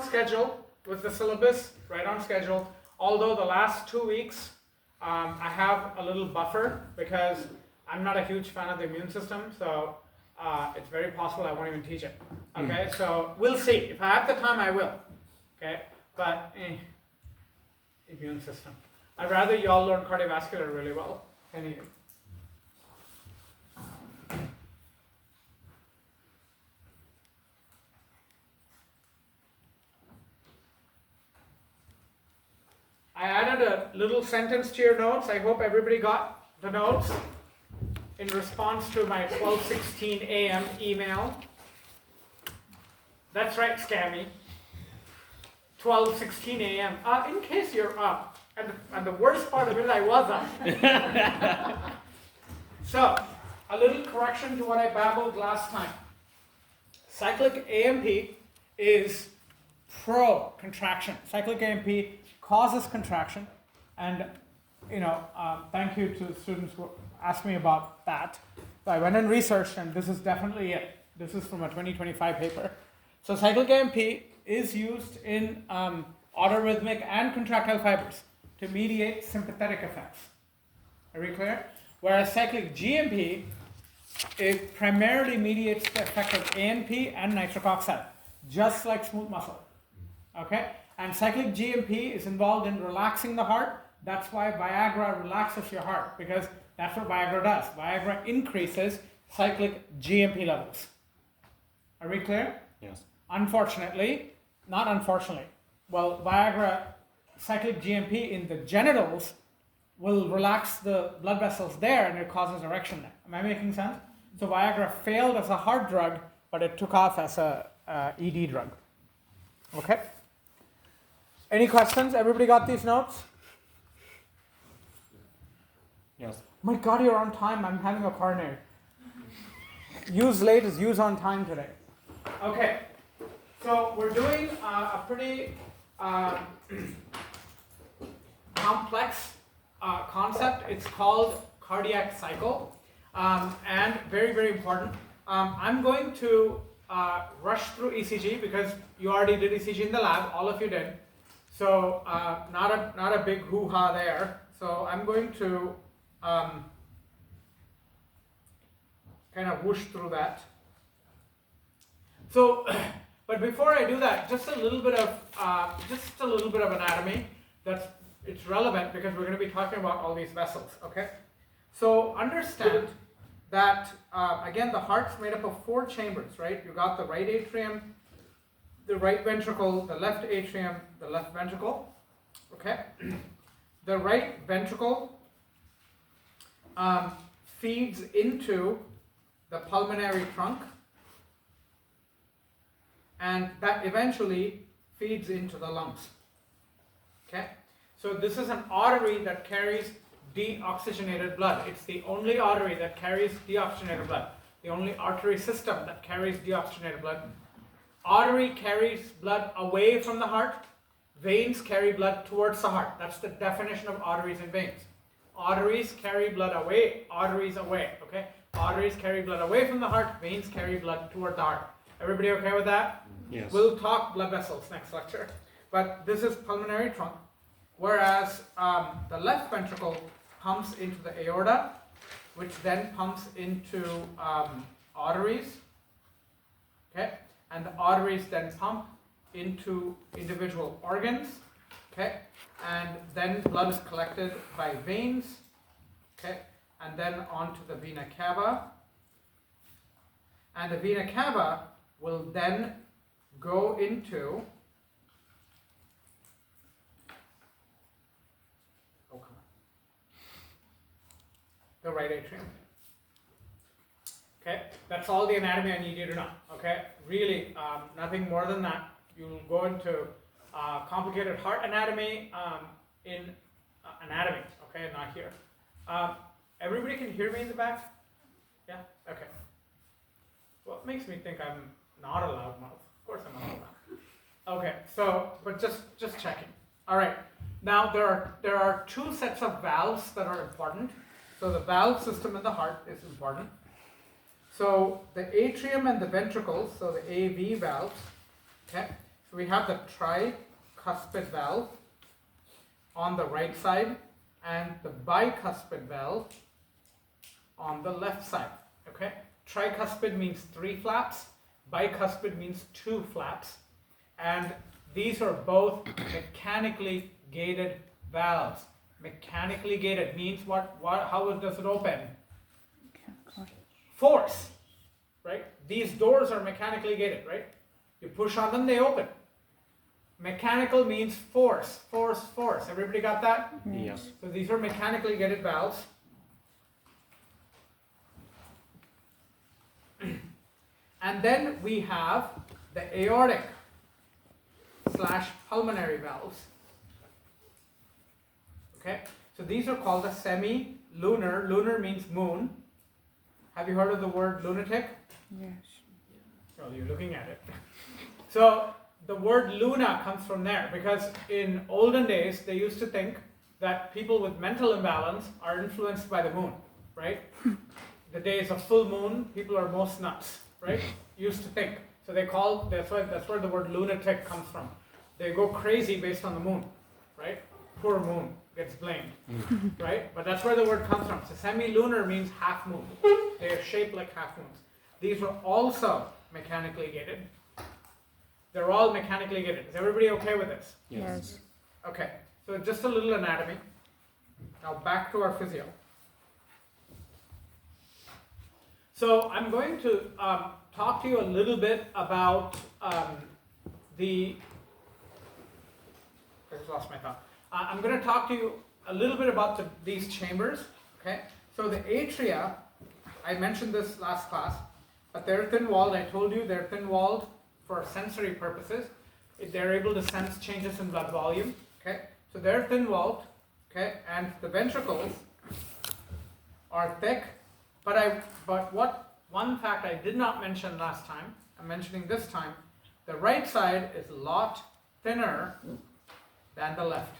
Schedule with the syllabus, right on schedule. Although the last 2 weeks I have a little buffer because I'm not a huge fan of the immune system, so it's very possible I won't even teach it. Okay, so we'll see. If I have the time, I will. Okay, but immune system. I'd rather you all learn cardiovascular really well. Any. I added a little sentence to your notes. I hope everybody got the notes in response to my 12:16 a.m. email. That's right, Scammy. 12:16 a.m. In case you're up, and the worst part of it, I was up. So, a little correction to what I babbled last time. Cyclic AMP is pro-contraction. Cyclic AMP causes contraction, and thank you to the students who asked me about that. So I went and researched, and this is definitely it. This is from a 2025 paper. So cyclic AMP is used in autorhythmic and contractile fibers to mediate sympathetic effects. Are we clear? Whereas cyclic GMP, it primarily mediates the effect of ANP and nitric oxide, just like smooth muscle. Okay? And cyclic GMP is involved in relaxing the heart. That's why Viagra relaxes your heart, because that's what Viagra does. Viagra increases cyclic GMP levels. Are we clear? Yes. Unfortunately, not unfortunately, well, Viagra, cyclic GMP in the genitals will relax the blood vessels there, and it causes erection there. Am I making sense? So Viagra failed as a heart drug, but it took off as a ED drug. Okay? Any questions? Everybody got these notes? Yes. My God, you're on time. I'm having a coronary. Use late is use on time today. Okay. So we're doing a pretty complex concept. It's called cardiac cycle, and very, very important. I'm going to rush through ECG because you already did ECG in the lab. All of you did. So not a big hoo-ha there. So I'm going to kind of whoosh through that. So, but before I do that, just a little bit of anatomy. It's relevant because we're going to be talking about all these vessels. Okay. So understand that again, the heart's made up of 4 chambers, right? You got the right atrium, the right ventricle, the left atrium, the left ventricle. Okay. The right ventricle feeds into the pulmonary trunk, and that eventually feeds into the lungs. Okay? So this is an artery that carries deoxygenated blood. It's the only artery that carries deoxygenated blood. The only artery system that carries deoxygenated blood. Artery carries blood away from the heart. Veins carry blood towards the heart. That's the definition of arteries and veins. Arteries carry blood away, arteries away, okay? Arteries carry blood away from the heart, veins carry blood toward the heart. Everybody okay with that? Yes. We'll talk blood vessels next lecture. But this is pulmonary trunk, whereas the left ventricle pumps into the aorta, which then pumps into arteries, okay? And the arteries then pump into individual organs, okay? And then blood is collected by veins, okay? And then onto the vena cava. And the vena cava will then go into, the right atrium. Okay, that's all the anatomy I need you to know. Okay, really nothing more than that. You'll go into complicated heart anatomy in anatomy. Okay, not here. Everybody can hear me in the back? Yeah? Okay. Well, it makes me think I'm not a loudmouth. Of course I'm a loudmouth. Okay, so, but just checking. All right. Now there are 2 sets of valves that are important. So the valve system in the heart is important. So the atrium and the ventricles, so the AV valves, okay, So we have the tricuspid valve on the right side and the bicuspid valve on the left side. Okay? Tricuspid means 3 flaps, bicuspid means 2 flaps, and these are both mechanically gated valves. Mechanically gated means how does it open? Force, right? These doors are mechanically gated, right? You push on them, they open. Mechanical means force, force, force. Everybody got that? Yes. So these are mechanically gated valves. And then we have the aortic / pulmonary valves. Okay? So these are called the semi-lunar. Lunar means moon. Have you heard of the word lunatic? Yes. Well, you're looking at it. So the word luna comes from there because in olden days they used to think that people with mental imbalance are influenced by the moon, right? The days of full moon, people are most nuts, right? Used to think. So that's where the word lunatic comes from. They go crazy based on the moon, right? Poor moon gets blamed, right? But that's where the word comes from. So semi-lunar means half moon. They are shaped like half moons. These are also mechanically gated. They're all mechanically gated. Is everybody okay with this? Yes. Okay, so just a little anatomy. Now back to our physio. So I'm going to talk to you a little bit about I just lost my thought. I'm going to talk to you a little bit about these chambers. Okay, so the atria, I mentioned this last class, but they're thin-walled. I told you they're thin-walled for sensory purposes. They're able to sense changes in blood volume. Okay, so they're thin-walled. Okay, and the ventricles are thick. But one fact I did not mention last time, I'm mentioning this time, the right side is a lot thinner than the left.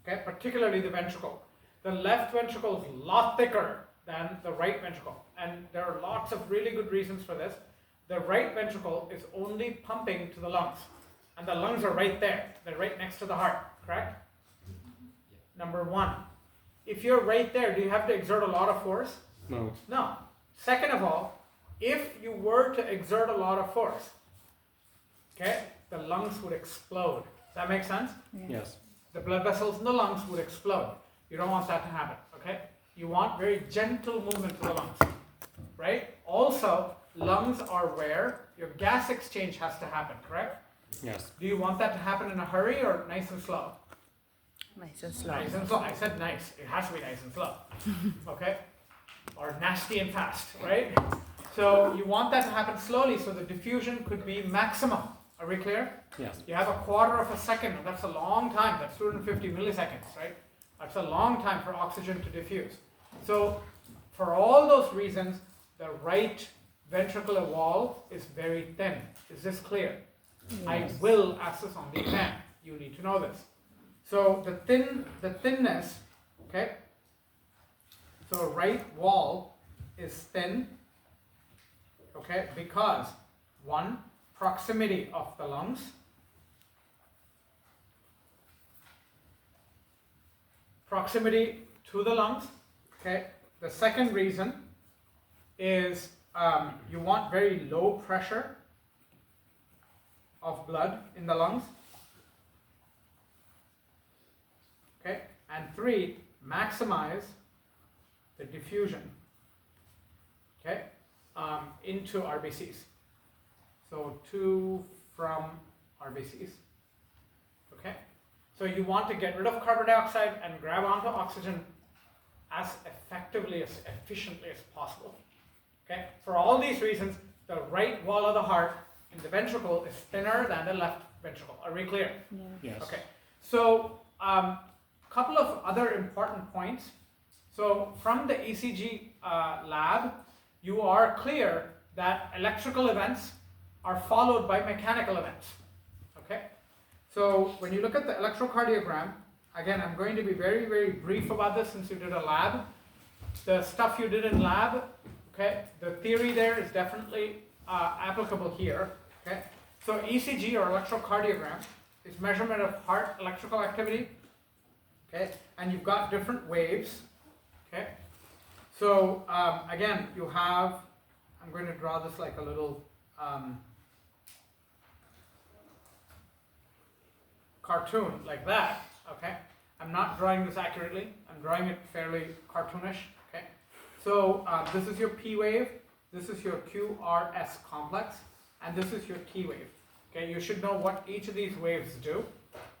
Okay, particularly the ventricle. The left ventricle is a lot thicker than the right ventricle. And there are lots of really good reasons for this. The right ventricle is only pumping to the lungs. And the lungs are right there. They're right next to the heart, correct? Number one. If you're right there, do you have to exert a lot of force? No. No. Second of all, if you were to exert a lot of force, okay, the lungs would explode. Does that make sense? Yes. The blood vessels in the lungs would explode. You don't want that to happen, okay? You want very gentle movement to the lungs, right? Also, lungs are where your gas exchange has to happen, correct? Yes. Do you want that to happen in a hurry or nice and slow? Nice and slow. Nice and slow. I said nice. It has to be nice and slow, okay? Or nasty and fast, right? So you want that to happen slowly so the diffusion could be maximum. Are we clear? Yes. You have a quarter of a second, and that's a long time. That's 250 milliseconds, right? That's a long time for oxygen to diffuse. So for all those reasons, the right ventricular wall is very thin. Is this clear? Yes. I will ask this on the exam. You need to know this. So the thinness, okay? So right wall is thin, okay? Because one, proximity of the lungs. Proximity to the lungs, okay? The second reason is you want very low pressure of blood in the lungs. Okay? And three, maximize the diffusion, okay, into RBCs. So to from RBCs, okay? So you want to get rid of carbon dioxide and grab onto oxygen as effectively, as efficiently as possible, okay? For all these reasons, the right wall of the heart in the ventricle is thinner than the left ventricle. Are we clear? Yeah. Yes. Okay. So couple of other important points. So from the ECG lab, you are clear that electrical events are followed by mechanical events. Okay? So when you look at the electrocardiogram, again, I'm going to be very, very brief about this since you did a lab. The stuff you did in lab, okay? The theory there is definitely applicable here, okay? So ECG or electrocardiogram is measurement of heart electrical activity, okay? And you've got different waves, okay? So again, you have, I'm going to draw this like a little cartoon like that, okay? I'm not drawing this accurately. I'm drawing it fairly cartoonish, okay? So this is your P wave, this is your QRS complex, and this is your T wave, okay? You should know what each of these waves do,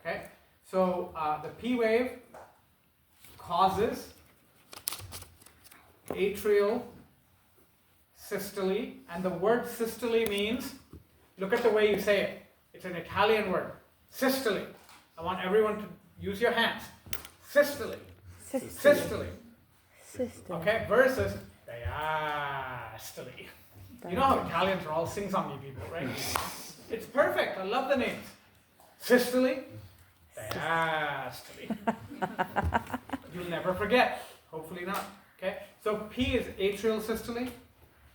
okay? So the P wave causes atrial systole, and the word systole means, look at the way you say it. It's an Italian word, systole. I want everyone to use your hands. Systole. Systole. Okay, versus diastole. You know how Italians are all sing-songy people, right? It's perfect. I love the names. Systole, diastole. You'll never forget. Hopefully not. Okay, so P is atrial systole.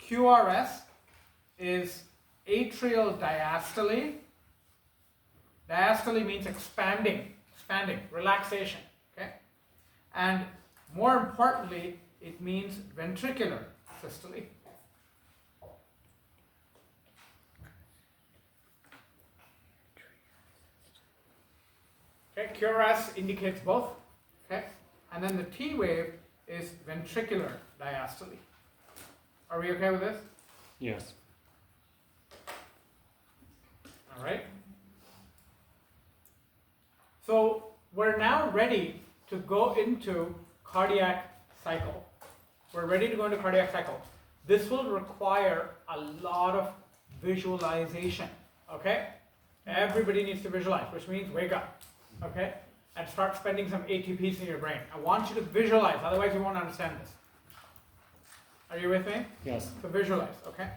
QRS is atrial diastole. Diastole means expanding, relaxation, okay? And more importantly, it means ventricular systole. Okay, QRS indicates both, okay? And then the T wave is ventricular diastole. Are we okay with this? Yes. All right. So we're now ready to go into cardiac cycle. We're ready to go into cardiac cycle. This will require a lot of visualization, okay? Everybody needs to visualize, which means wake up, okay? And start spending some ATPs in your brain. I want you to visualize, otherwise you won't understand this. Are you with me? Yes. So visualize, okay?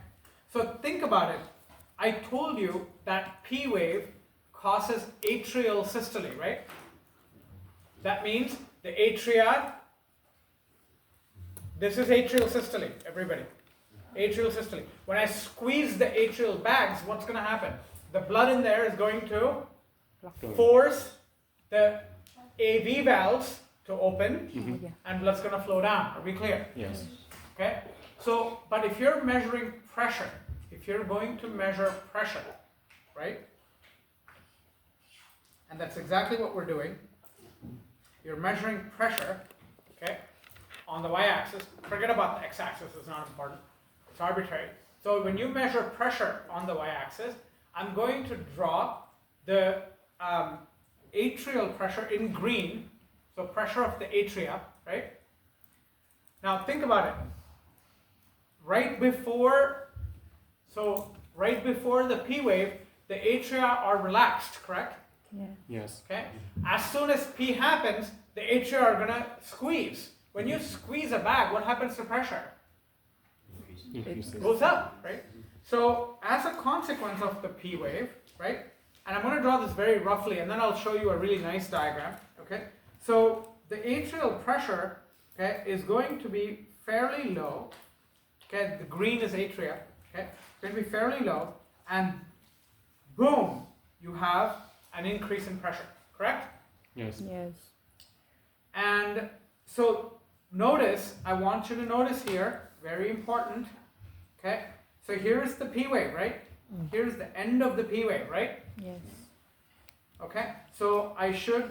So think about it. I told you that P wave causes atrial systole, right? That means the atria, this is atrial systole, everybody. Atrial systole. When I squeeze the atrial bags, what's going to happen? The blood in there is going to force the AV valves to open, and blood's going to flow down. Are we clear? Yes. Okay? So, but if you're measuring pressure, if you're going to measure pressure, right? And that's exactly what we're doing. You're measuring pressure, okay, on the y-axis. Forget about the x-axis, it's not important. It's arbitrary. So when you measure pressure on the y-axis, I'm going to draw the atrial pressure in green, so pressure of the atria, right? Now think about it. Right before the P wave, the atria are relaxed, correct? Yeah. Yes. Okay? As soon as P happens, the atria are going to squeeze. When you squeeze a bag, what happens to pressure? It goes up, right? So as a consequence of the P wave, right? And I'm going to draw this very roughly, and then I'll show you a really nice diagram, okay? So the atrial pressure, okay, is going to be fairly low. Okay, the green is atria, okay? It's going to be fairly low, and boom, you have an increase in pressure, correct? Yes. Yes. And so notice, I want you to notice here, very important, okay? So here's the P wave, right? Here's the end of the P wave, right? Yes. Okay, so I should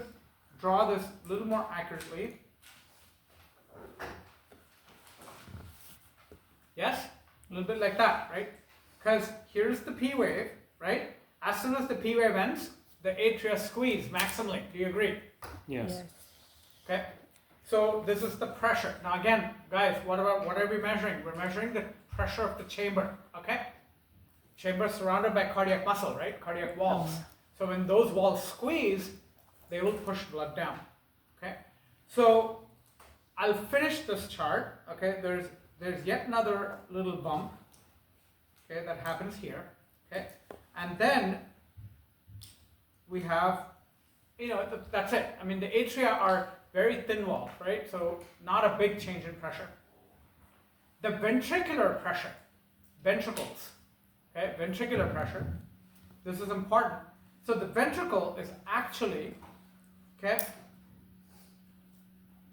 draw this a little more accurately. Yes? A little bit like that, right? Because here's the P wave, right? As soon as the P wave ends, the atria squeeze maximally. Do you agree? Yes. Okay? So this is the pressure. Now again, guys, what are we measuring? We're measuring the pressure of the chamber, okay? Chamber surrounded by cardiac muscle, right? Cardiac walls. So when those walls squeeze, they will push blood down, okay? So I'll finish this chart, okay? There's yet another little bump, okay, that happens here, okay? And then we have, that's it. I mean, the atria are very thin walled, right? So not a big change in pressure. the ventricular pressure, ventricles, okay, ventricular pressure, this is important. So the ventricle is actually, okay,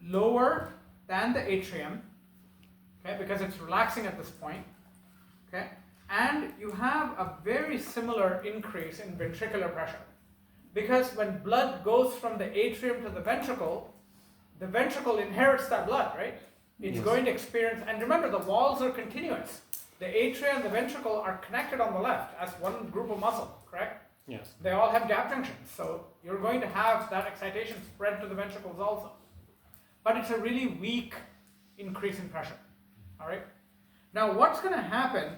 lower than the atrium, okay, because it's relaxing at this point, okay, and you have a very similar increase in ventricular pressure. Because when blood goes from the atrium to the ventricle inherits that blood, right? It's going to experience, and remember the walls are continuous. The atria and the ventricle are connected on the left as one group of muscle, correct? Yes. They all have gap junctions, so you're going to have that excitation spread to the ventricles also. But it's a really weak increase in pressure, all right? Now what's going to happen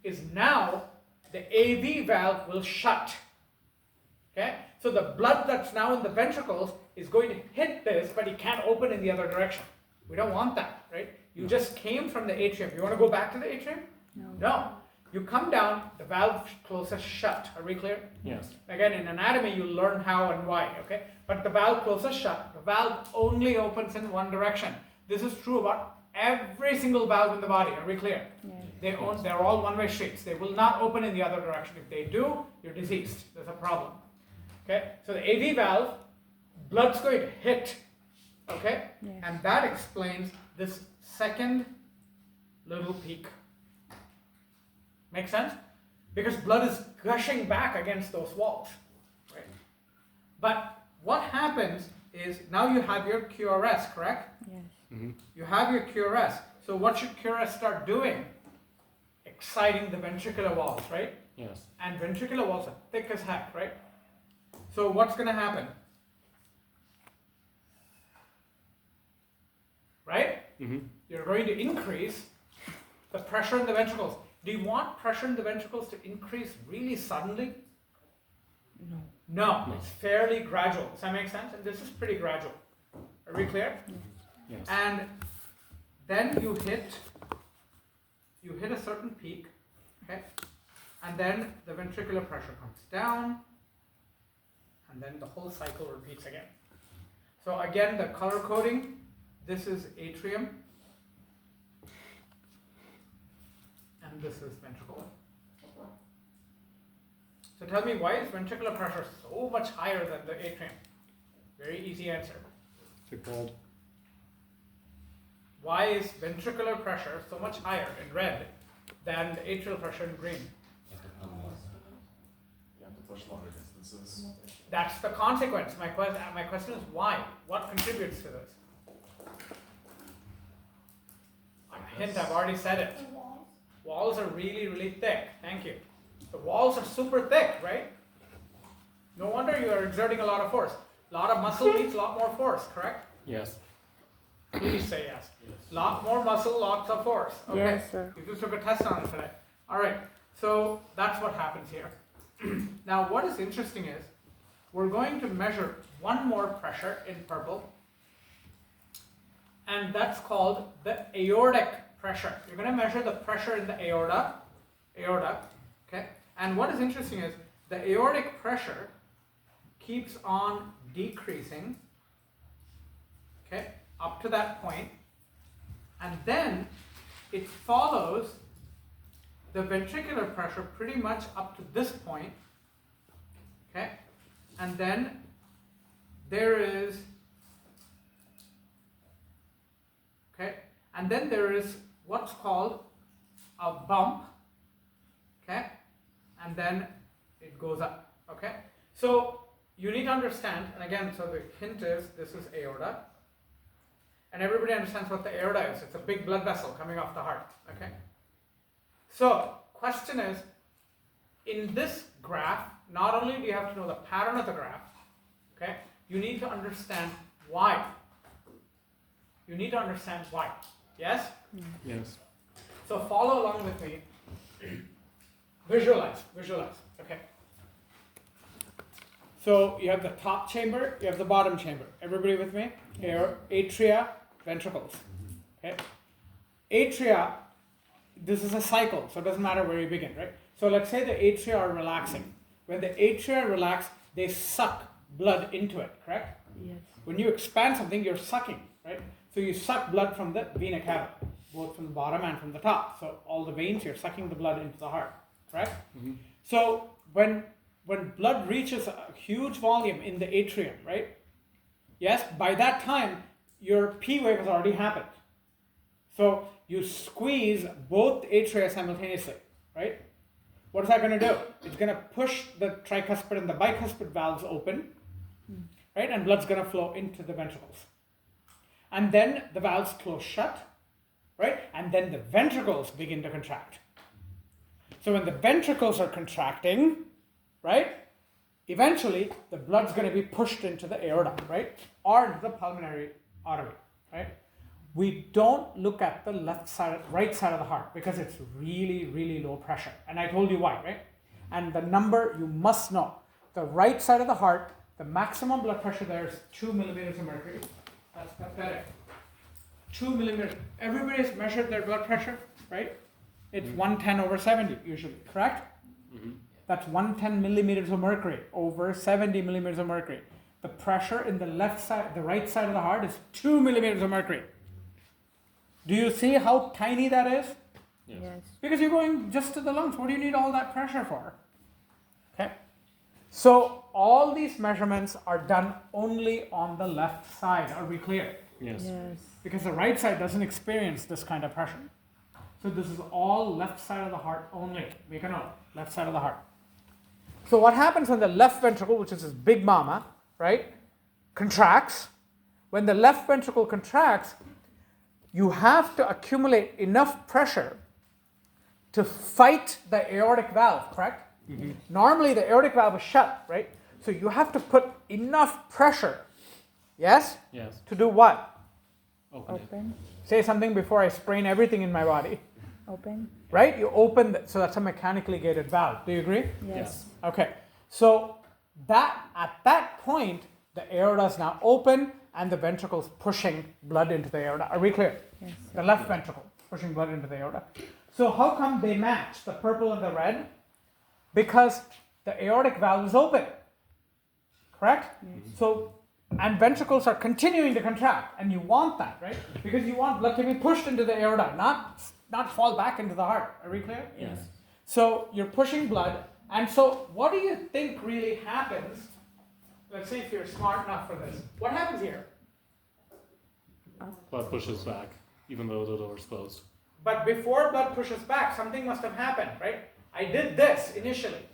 is now the AV valve will shut, okay? So the blood that's now in the ventricles is going to hit this, but it can't open in the other direction. We don't want that, right? You just came from the atrium. You want to go back to the atrium? No. You come down, the valve closes shut. Are we clear? Yes. Again, in anatomy, you learn how and why, okay? But the valve closes shut. The valve only opens in one direction. This is true about every single valve in the body. Are we clear? Yeah. They're all one-way streets. They will not open in the other direction. If they do, you're diseased. There's a problem. Okay? So the AV valve, blood's going to hit. Okay? Yes. And that explains this second little peak. Make sense? Because blood is gushing back against those walls. Right? But what happens is now you have your QRS, correct? Yes. Mm-hmm. You have your QRS. So what should QRS start doing? Exciting the ventricular walls, right? Yes. And ventricular walls are thick as heck, right? So what's going to happen? Right? Mm-hmm. You're going to increase the pressure in the ventricles. Do you want pressure in the ventricles to increase really suddenly? No. No, it's fairly gradual. Does that make sense? And this is pretty gradual. Are we clear? Yes. And then you hit a certain peak, okay? And then the ventricular pressure comes down, and then the whole cycle repeats again. So again, the color coding, this is atrium, and this is ventricle. So tell me, why is ventricular pressure so much higher than the atrium? Very easy answer. Too cold. Why is ventricular pressure so much higher in red than the atrial pressure in green? You have to push longer distances. That's the consequence. My question is why? What contributes to this? A hint, I've already said it. Walls are really, really thick. Thank you. The walls are super thick, right? No wonder you are exerting a lot of force. A lot of muscle means a lot more force, correct? Yes. Please say yes. Lot more muscle, lots of force. Okay. Yes, sir. You just took a test on it today. All right. So that's what happens here. Now, what is interesting is we're going to measure one more pressure in purple, and that's called the aortic pressure. You're going to measure the pressure in the aorta, okay? And what is interesting is the aortic pressure keeps on decreasing, okay, up to that point, and then it follows the ventricular pressure pretty much up to this point, okay, and then there is, okay, and then there is what's called a bump, okay, and then it goes up, okay. So you need to understand, and again, so the hint is this is aorta, and everybody understands what the aorta is. It's a big blood vessel coming off the heart, okay. So question is, in this graph, not only do you have to know the pattern of the graph, okay, you need to understand why. You need to understand why. Yes? Yes. So follow along with me. Visualize, okay. So you have the top chamber, you have the bottom chamber. Everybody with me? Here, atria, ventricles. Okay. Atria, this is a cycle, so it doesn't matter where you begin, right? So let's say the atria are relaxing. When the atria relax, they suck blood into it, correct? Yes. When you expand something, you're sucking, right? So you suck blood from the vena cava. both from the bottom and from the top. So all the veins, you're sucking the blood into the heart, correct? Mm-hmm. So when blood reaches a huge volume in the atrium, right? Yes, by that time, your P wave has already happened. So you squeeze both atria simultaneously, right? What is that going to do? It's going to push the tricuspid and the bicuspid valves open, right? And blood's going to flow into the ventricles. And then the valves close shut, right? And then the ventricles begin to contract. So when the ventricles are contracting, right? Eventually, the blood's going to be pushed into the aorta, right? Or into the pulmonary artery, right? We don't look at the right side of the heart because it's really, really low pressure. And I told you why, right? And the number you must know. The right side of the heart, the maximum blood pressure there is 2 millimeters of mercury. That's pathetic. 2 millimeters. Everybody's measured their blood pressure, right? It's 110/70 usually, correct? Mm-hmm. That's 110 millimeters of mercury over 70 millimeters of mercury. The pressure in the right side of the heart is 2 millimeters of mercury. Do you see how tiny that is? Yes. Yes. Because you're going just to the lungs. What do you need all that pressure for? Okay. So all these measurements are done only on the left side. Are we clear? Yes. Yes. Because the right side doesn't experience this kind of pressure. So this is all left side of the heart only. Make a note. Left side of the heart. So what happens when the left ventricle, which is this big mama, right, contracts? When the left ventricle contracts, you have to accumulate enough pressure to fight the aortic valve, correct? Mm-hmm. Normally the aortic valve is shut, right? So you have to put enough pressure, yes? Yes. To do what? Open it. Open. Say something before I sprain everything in my body, Open. right? You open, so that's a mechanically gated valve. Do you agree? Yes. Okay, so at that point, the aorta is now open and the ventricle's pushing blood into the aorta. Are we clear? Yes. The left ventricle pushing blood into the aorta. So how come they match, the purple and the red? Because the aortic valve is open, correct? Yes. So, and ventricles are continuing to contract, and you want that, right? Because you want blood to be pushed into the aorta, not fall back into the heart. Are we clear? Yes. So you're pushing blood, and so what do you think really happens? Let's see if you're smart enough for this. What happens here? Blood pushes back, even though the door is closed. But before blood pushes back, something must have happened, right? I did this initially.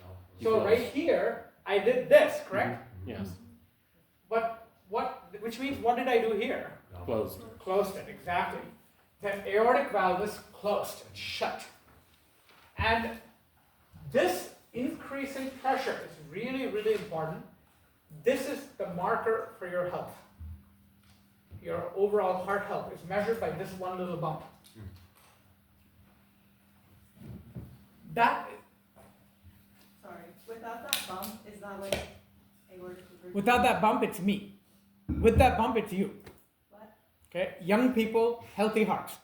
So right here, I did this, correct? Yes. But which means what did I do here? Closed. Closed it, exactly. The aortic valve is closed, it's shut. And this increasing pressure is really, really important. This is the marker for your health. Your overall heart health is measured by this one little bump. Sorry, without that bump, is that like aortic regurgitation? Without that bump, it's me. With that bump, it's you. What? Okay? Young people, healthy hearts.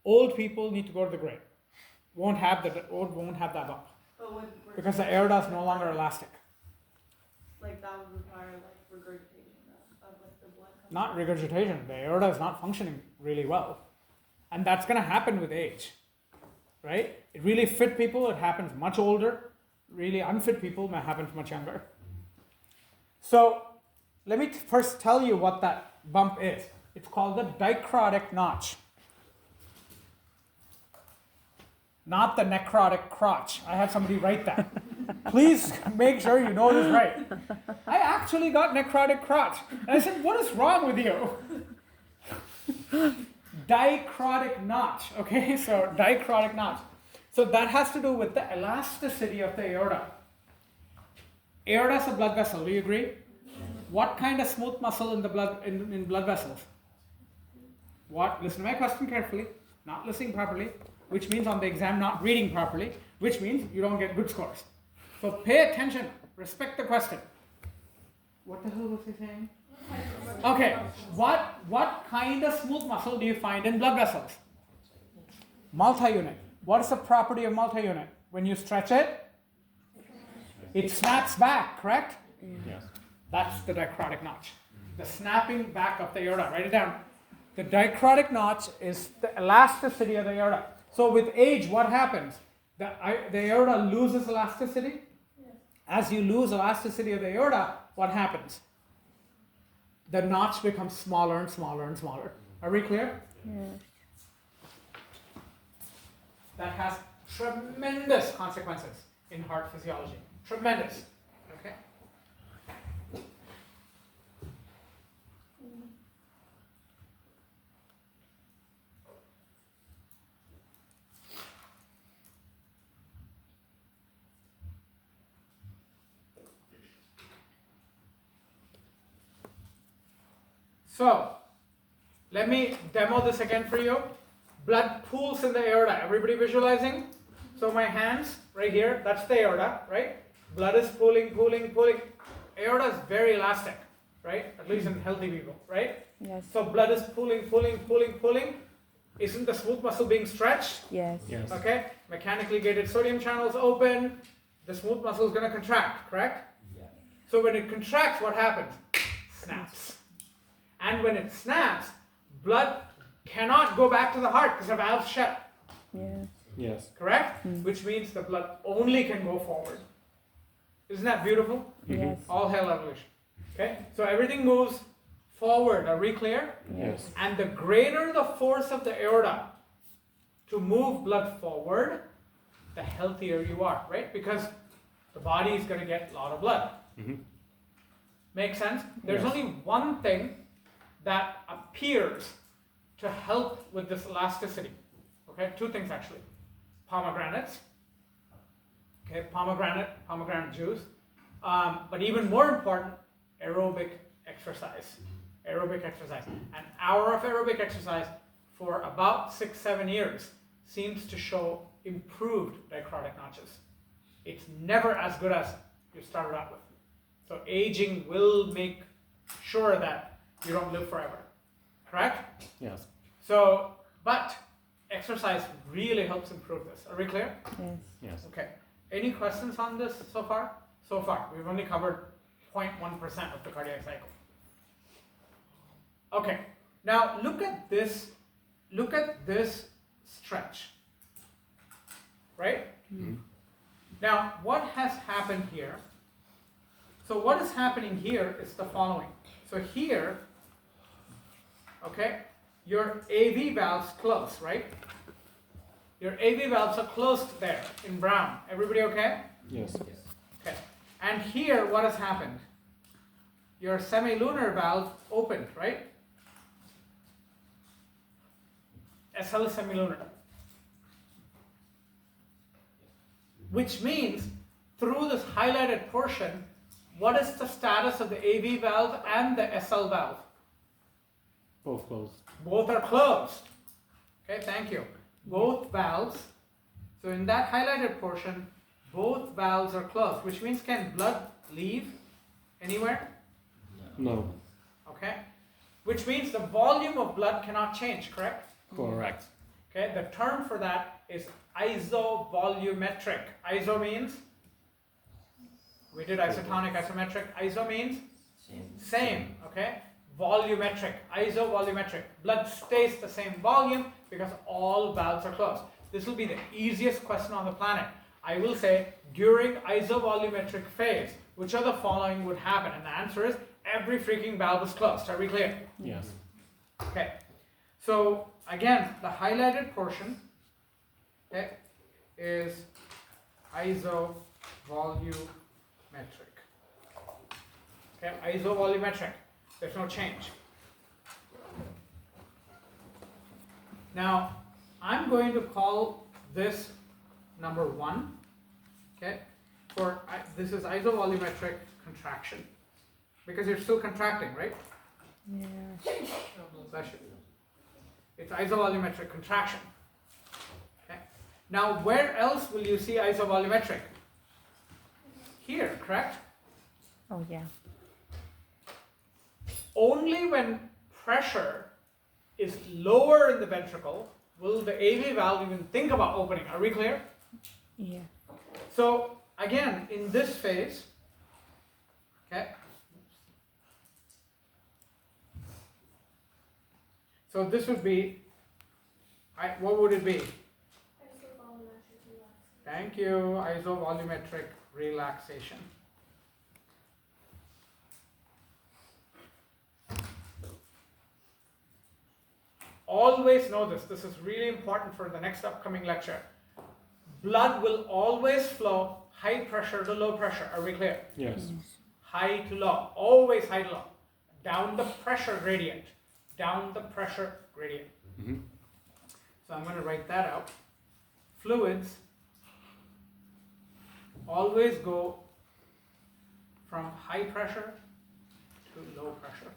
Old people need to go to the grave. Won't have that bump. But would Because the aorta is no longer elastic. like that would require like regurgitation of like the blood coming Not regurgitation. The aorta is not functioning really well. And that's going to happen with age. Right? Really fit people, it happens much older. Really unfit people, it happens much younger. So, let me first tell you what that bump is. It's called the dicrotic notch. Not the necrotic crotch. I had somebody write that. Please make sure you know this right. I actually got necrotic crotch. And I said, what is wrong with you? Dicrotic notch. Okay, so dicrotic notch. So that has to do with the elasticity of the aorta. Aorta is a blood vessel, do you agree? What kind of smooth muscle in the blood in blood vessels? What? Listen to my question carefully. Not listening properly, which means on the exam not reading properly, which means you don't get good scores. So pay attention. Respect the question. What the hell was he saying? Okay. What kind of smooth muscle do you find in blood vessels? Multi-unit. What is the property of multi-unit? When you stretch it, it snaps back, correct? Yes. That's the dicrotic notch. The snapping back of the aorta. Write it down. The dicrotic notch is the elasticity of the aorta. So with age, what happens? The aorta loses elasticity. As you lose elasticity of the aorta, what happens? The notch becomes smaller and smaller and smaller. Are we clear? Yes. That has tremendous consequences in heart physiology. Tremendous. Okay? So, let me demo this again for you. Blood pools in the aorta. Everybody visualizing? So my hands right here, that's the aorta, right? Blood is pooling, pooling, pooling. Aorta is very elastic, right? At least in healthy people, right? Yes. So blood is pooling, pooling, pooling, pooling. Isn't the smooth muscle being stretched? Yes. Yes. Okay? Mechanically gated sodium channels open. The smooth muscle is going to contract, correct? Yeah. So when it contracts, what happens? Snaps. And when it snaps, blood cannot go back to the heart because the valve's shut. Yes. Yes. Correct? Which means the blood only can go forward. Isn't that beautiful? Yes. All hail evolution. Okay? So everything moves forward. Are we clear? Yes. And the greater the force of the aorta to move blood forward, the healthier you are, right? Because the body is going to get a lot of blood. Mm-hmm. Make sense? There's Yes. only one thing that appears to help with this elasticity. Okay, two things actually. Pomegranates. Okay, pomegranate juice. But even more important, aerobic exercise. Aerobic exercise. An hour of aerobic exercise for about 6-7 years seems to show improved dicrotic notches. It's never as good as you started out with. So aging will make sure that you don't live forever. Correct? Yes. So, but exercise really helps improve this. Are we clear? Yes. Yes. Okay. Any questions on this so far? So far, we've only covered 0.1% of the cardiac cycle. Okay. Now look at this. Look at this stretch. Right? Mm-hmm. Now, what has happened here? So what is happening here is the following. So here, okay, your AV valves close, right? Your AV valves are closed there in brown. Everybody okay? Yes. Okay. And here, what has happened? Your semilunar valve opened, right? SL is semilunar. Which means, through this highlighted portion, what is the status of the AV valve and the SL valve? Both closed. Both are closed. Okay, thank you. Both valves. So in that highlighted portion, both valves are closed, which means can blood leave anywhere? No. Okay. Which means the volume of blood cannot change, correct? Correct. Okay, the term for that is isovolumetric. Iso means? We did isotonic, isometric. Iso means? Same, okay? Volumetric, isovolumetric. Blood stays the same volume because all valves are closed. This will be the easiest question on the planet. I will say, during isovolumetric phase, which of the following would happen? And the answer is, every freaking valve is closed. Are we clear? Yes. Okay. So, again, the highlighted portion, okay, is isovolumetric. Okay, isovolumetric. There's no change. Now, I'm going to call this number 1. Okay, this is isovolumetric contraction because you're still contracting, right? Yeah. Bless you. It's isovolumetric contraction. Okay. Now, where else will you see isovolumetric? Here, correct? Oh yeah. Only when pressure is lower in the ventricle will the AV valve even think about opening. Are we clear? Yeah. So, again, in this phase, okay, So this would be, what would it be? Thank you, isovolumetric relaxation. Always know this. This is really important for the next upcoming lecture. Blood will always flow high pressure to low pressure. Are we clear? Yes. High to low. Always high to low. Down the pressure gradient. Down the pressure gradient. Mm-hmm. So I'm going to write that out. Fluids always go from high pressure to low pressure.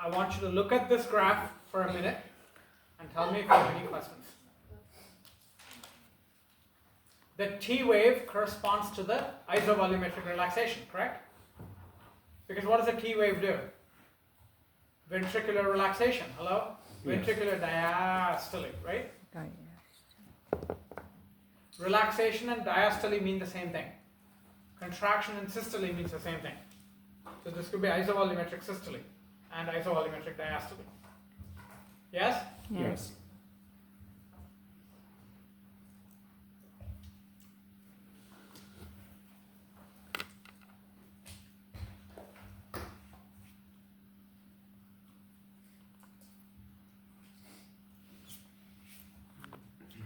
I want you to look at this graph for a minute and tell me if you have any questions. The T wave corresponds to the isovolumetric relaxation, correct? Because what does a T wave do? Ventricular relaxation, hello? Yes. Ventricular diastole, right? Oh, yeah. Relaxation and diastole mean the same thing. Contraction and systole means the same thing. So this could be isovolumetric systole and isovolumetric diastole. Yes? Yes.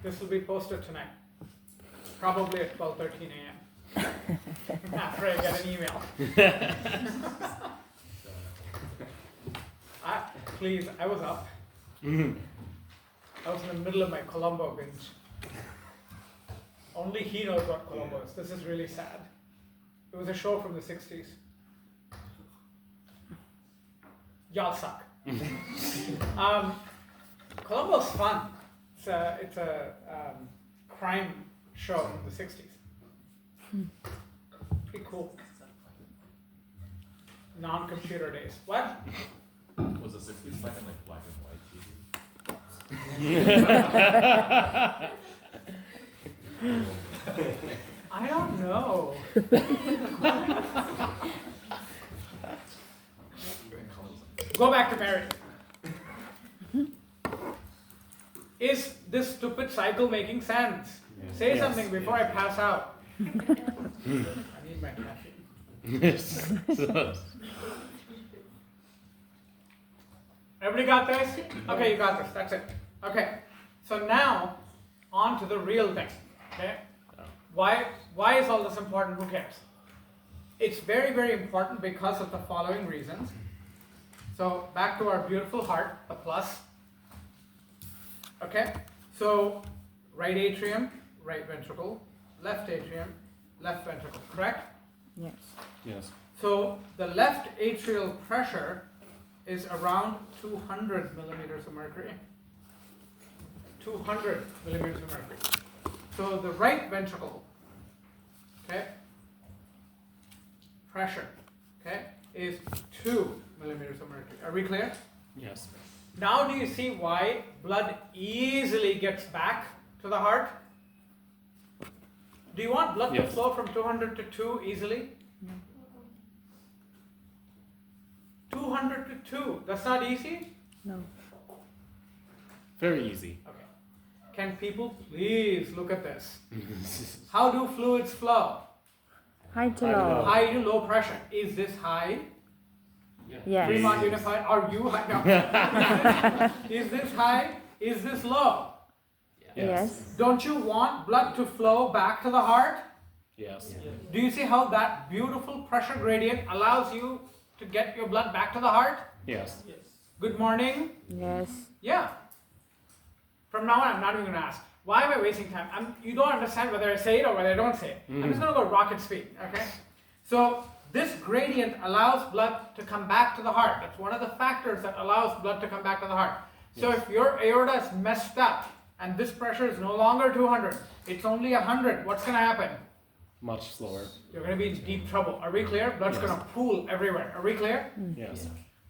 This will be posted tonight, probably at 12:13 a.m. after I get an email. Please, I was up. I was in the middle of my Colombo binge. Only he knows what Colombo is. This is really sad. It was a show from the 60s. Y'all suck. Colombo's fun. It's a crime show from the 60s. Pretty cool. Non-computer days. What? Was the 60s back in like black and white TV? I don't know. Go back to Mary. Is this stupid cycle making sense? Yes. Say Yes. something before I pass out. I need my caffeine. Everybody got this? Okay, you got this. That's it. Okay. So now, on to the real thing. Okay? Why is all this important? Who cares? It's very, very important because of the following reasons. So back to our beautiful heart, the plus. Okay? So right atrium, right ventricle, left atrium, left ventricle, correct? Yes. Yes. So the left atrial pressure is around 200 millimeters of mercury. 200 millimeters of mercury. So the right ventricle, okay, pressure, okay, is 2 millimeters of mercury. Are we clear? Yes. Now do you see why blood easily gets back to the heart? Do you want blood to Yes. flow from 200 to 2 easily? 200 to 2, that's not easy? No. Very easy. Okay. Can people please look at this? How do fluids flow? High to High to low. low. High to low pressure. Is this high? Yes. Fremont Unified, are you high? No. Is this high? Is this low? Yes. Don't you want blood to flow back to the heart? Yes. Do you see how that beautiful pressure gradient allows you to get your blood back to the heart? Yes. Good morning. Yes. Yeah. From now on, I'm not even going to ask. Why am I wasting time? You don't understand whether I say it or whether I don't say it. I'm just going to go rocket speed, okay? So this gradient allows blood to come back to the heart. That's one of the factors that allows blood to come back to the heart. So if your aorta is messed up and this pressure is no longer 200, it's only 100, what's going to happen? Much slower. You're going to be in deep trouble. Are we clear? Blood's Yes. going to pool everywhere. Are we clear? Yes.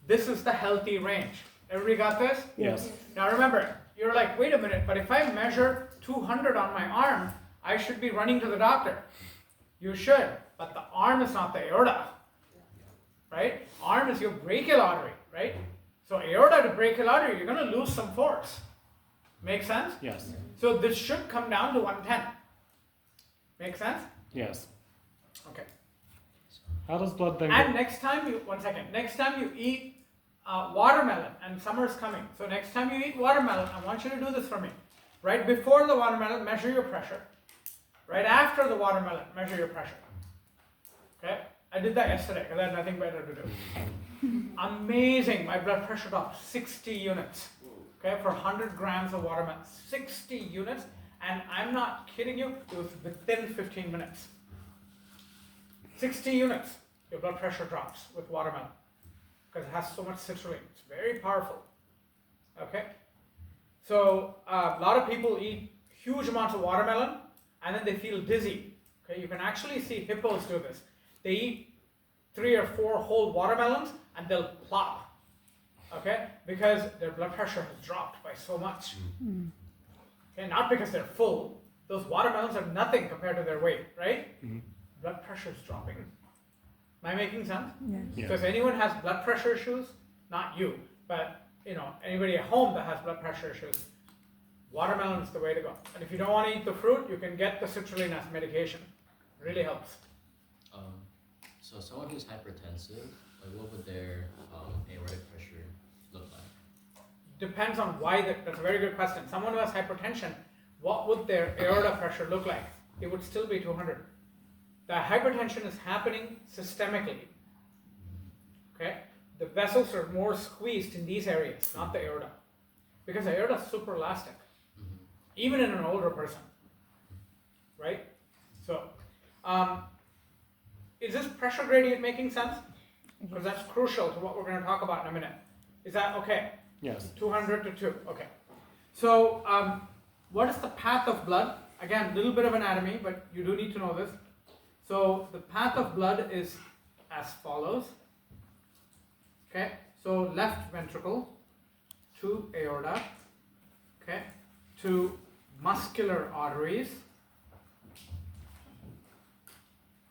This is the healthy range. Everybody got this? Yes. Now remember, you're like, wait a minute, but if I measure 200 on my arm, I should be running to the doctor. You should, but the arm is not the aorta. right? Arm is your brachial artery, right? So aorta to brachial artery, you're going to lose some force. Make sense? Yes. So this should come down to 110. Make sense? Yes. Okay. How does blood then And next time you, one second, next time you eat watermelon, and summer's coming, so next time you eat watermelon, I want you to do this for me. Right before the watermelon, measure your pressure. Right after the watermelon, measure your pressure. Okay? I did that yesterday because I had nothing better to do. Amazing, my blood pressure dropped 60 units. Okay, for 100 grams of watermelon, 60 units, and I'm not kidding you, it was within 15 minutes. 60 units, your blood pressure drops with watermelon because it has so much citrulline. It's very powerful. Okay, so a lot of people eat huge amounts of watermelon and then they feel dizzy. Okay, you can actually see hippos do this. They eat 3 or 4 whole watermelons and they'll plop. Okay, because their blood pressure has dropped by so much. Okay, not because they're full. Those watermelons are nothing compared to their weight, right? Blood pressure is dropping. Am I making sense? Yes. Yeah. So if anyone has blood pressure issues, not you, but anybody at home that has blood pressure issues, watermelon is the way to go. And if you don't want to eat the fruit, you can get the citrulline as medication. It really helps. So someone who's hypertensive, like what would their aortic pressure look like? Depends on why. That's a very good question. Someone who has hypertension, what would their aorta pressure look like? It would still be 200. The hypertension is happening systemically. Okay? The vessels are more squeezed in these areas, not the aorta. Because the aorta is super elastic, even in an older person. Right? So, is this pressure gradient making sense? Because that's crucial to what we're going to talk about in a minute. Is that okay? Yes. 200 to 2. Okay. So, what is the path of blood? Again, a little bit of anatomy, but you do need to know this. So, the path of blood is as follows. Okay. So, left ventricle to aorta. Okay. To muscular arteries.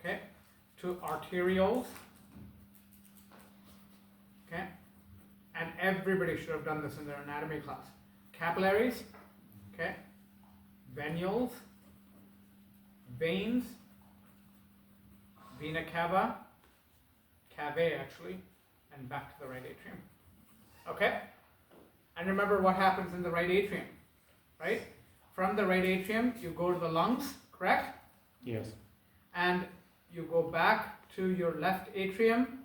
Okay. To arterioles. Okay. And everybody should have done this in their anatomy class. Capillaries, okay, venules, veins, vena cava, cavae actually, and back to the right atrium. Okay? And remember what happens in the right atrium, right? From the right atrium, you go to the lungs, correct? Yes. And you go back to your left atrium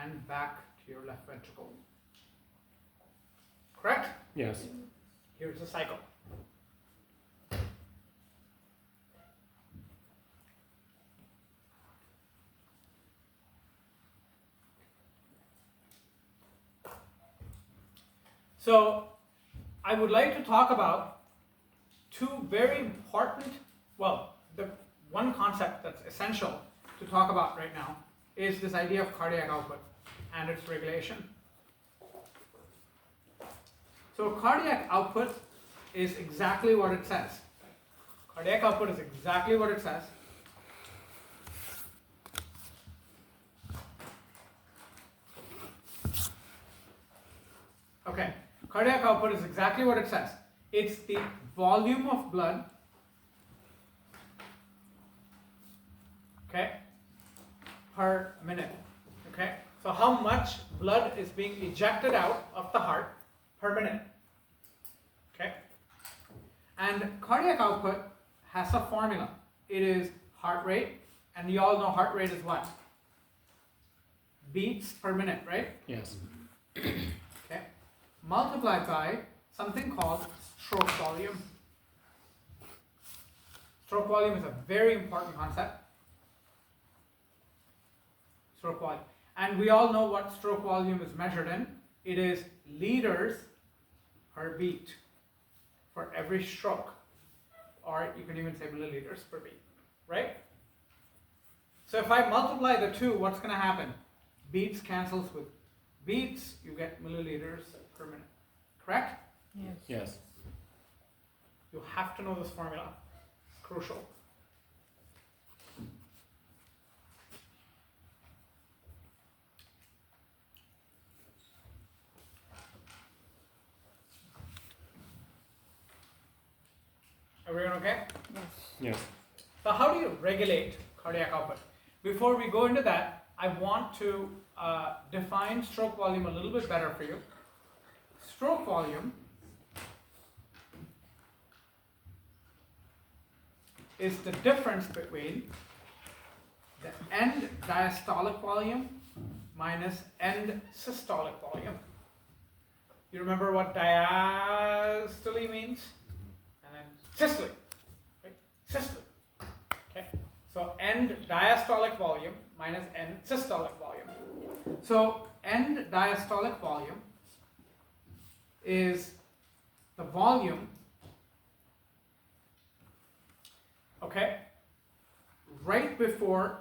and back to your left ventricle. Correct? Yes. Here's the cycle. So, I would like to talk about two very important, the one concept that's essential to talk about right now is this idea of cardiac output and its regulation. So cardiac output is exactly what it says. Cardiac output is exactly what it says. Okay, cardiac output is exactly what it says. It's the volume of blood, okay, per minute. Okay, so how much blood is being ejected out of the heart per minute. Okay, and cardiac output has a formula. It is heart rate, and you all know heart rate is what? Beats per minute, right? Yes. Okay, multiplied by something called stroke volume. Stroke volume is a very important concept. Stroke volume. And we all know what stroke volume is measured in. It is liters per beat for every stroke. Or you can even say milliliters per beat, right? So if I multiply the two, what's going to happen? Beats cancels with beats, you get milliliters per minute. Correct? Yes. Yes. You have to know this formula. It's crucial. Everyone okay? Yes. Yes. So how do you regulate cardiac output? Before we go into that, I want to define stroke volume a little bit better for you. Stroke volume is the difference between the end diastolic volume minus end systolic volume. You remember what diastole means? And then systole, right? Systole. Okay. So end diastolic volume minus end systolic volume. So end diastolic volume is the volume, okay, right before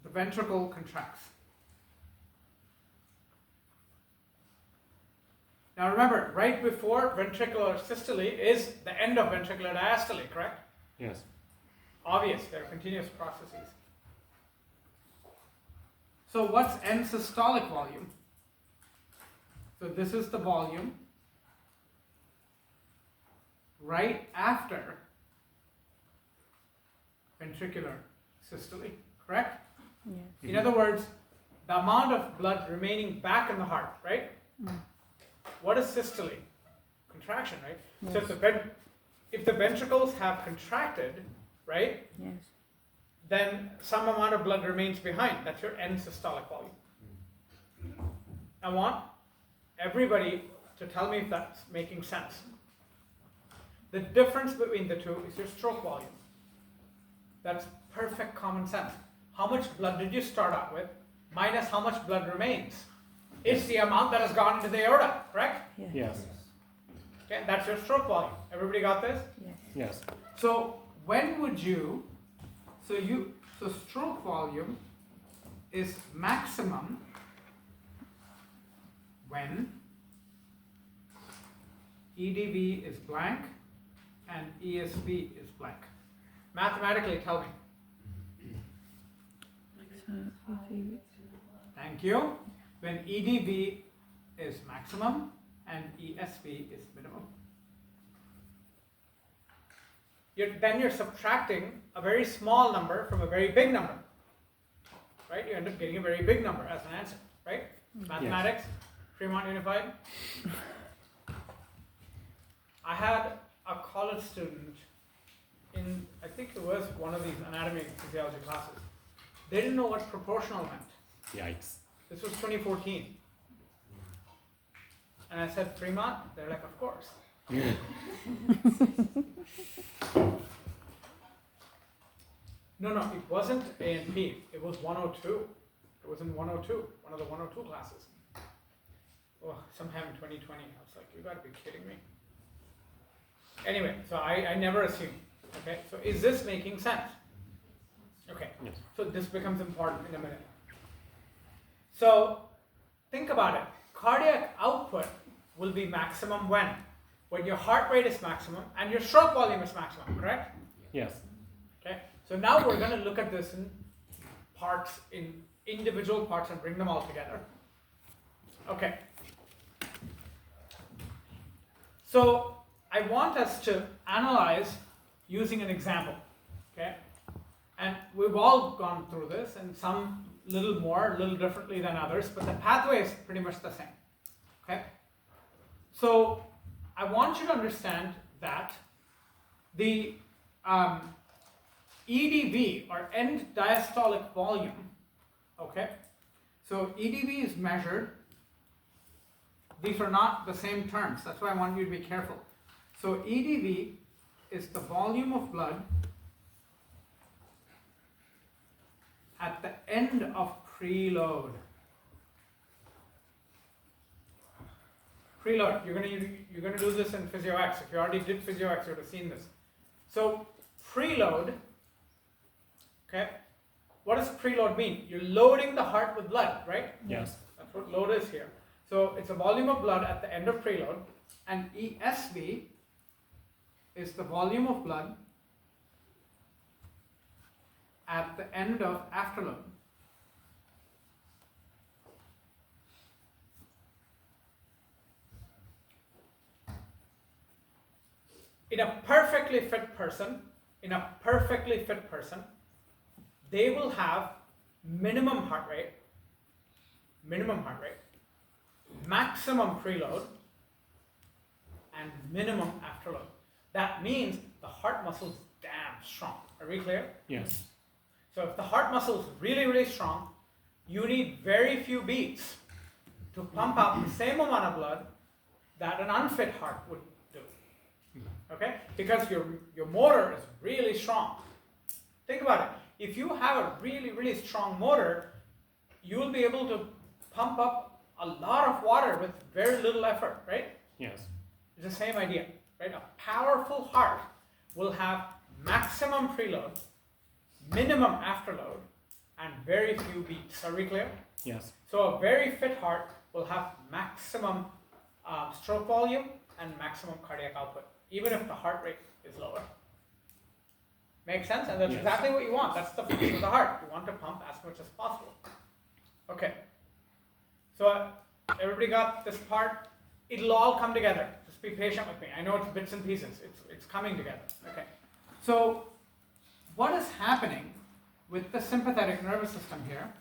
the ventricle contracts. Now remember, right before ventricular systole is the end of ventricular diastole, correct? Yes. Obvious, they're continuous processes. So what's end systolic volume? So this is the volume right after ventricular systole, correct? Yes. In other words, the amount of blood remaining back in the heart, right? What is systole? Contraction, right? So if the ventricles have contracted, right, Yes. then some amount of blood remains behind. That's your end systolic volume. I want everybody to tell me if that's making sense. The difference between the two is your stroke volume. That's perfect common sense. How much blood did you start out with minus how much blood remains? It's the amount that has gone into the aorta, correct? Yes. Yes. Okay, that's your stroke volume. Everybody got this? Yes. Yes. So when would you, so stroke volume is maximum when EDV is blank and ESV is blank. Mathematically tell me. So EDV. Thank you. When EDV is maximum and ESV is minimum. Then you're subtracting a very small number from a very big number. Right? You end up getting a very big number as an answer. Right? Mathematics, Fremont Unified. I had a college student in, I think it was one of these anatomy and physiology classes. They didn't know what proportional meant. Yikes. This was 2014. And I said, Fremont? They're like, of course. No, it wasn't A&P. It was 102. It was in 102, one of the 102 classes. Oh, sometime in 2020. I was like, you gotta be kidding me. Anyway, so I never assume. Okay, so is this making sense? Okay, Yes. so this becomes important in a minute. So think about it. Cardiac output will be maximum when? When your heart rate is maximum and your stroke volume is maximum, correct? Yes. Okay, so now we're going to look at this in parts, in individual parts and bring them all together. Okay. So I want us to analyze using an example, okay? And we've all gone through this, and some little more, a little differently than others, but the pathway is pretty much the same, okay? So I want you to understand that the EDV, or end diastolic volume, okay? So EDV is measured. These are not the same terms. That's why I want you to be careful. So EDV is the volume of blood at the end of preload. Preload. You're gonna do this in PhysioX. If you already did PhysioX, you would have seen this. So preload. Okay. What does preload mean? You're loading the heart with blood, right? Yes. That's what load is here. So it's a volume of blood at the end of preload, and ESV is the volume of blood at the end of afterload. in a perfectly fit person, they will have minimum heart rate, maximum preload, and minimum afterload. That means the heart muscle is damn strong. Are we clear? Yes. So if the heart muscle is really, really strong, you need very few beats to pump out the same amount of blood that an unfit heart would do. Okay? Because your motor is really strong. Think about it. If you have a really, really strong motor, you will be able to pump up a lot of water with very little effort, right? Yes. It's the same idea, right? A powerful heart will have maximum preload, minimum afterload, and very few beats. Are we clear? Yes. So a very fit heart will have maximum stroke volume and maximum cardiac output, even if the heart rate is lower. Makes sense? And that's Yes. exactly what you want. That's the function of the heart. You want to pump as much as possible. Okay. So everybody got this part? It'll all come together. Just be patient with me. I know it's bits and pieces. It's coming together. Okay. So what is happening with the sympathetic nervous system here?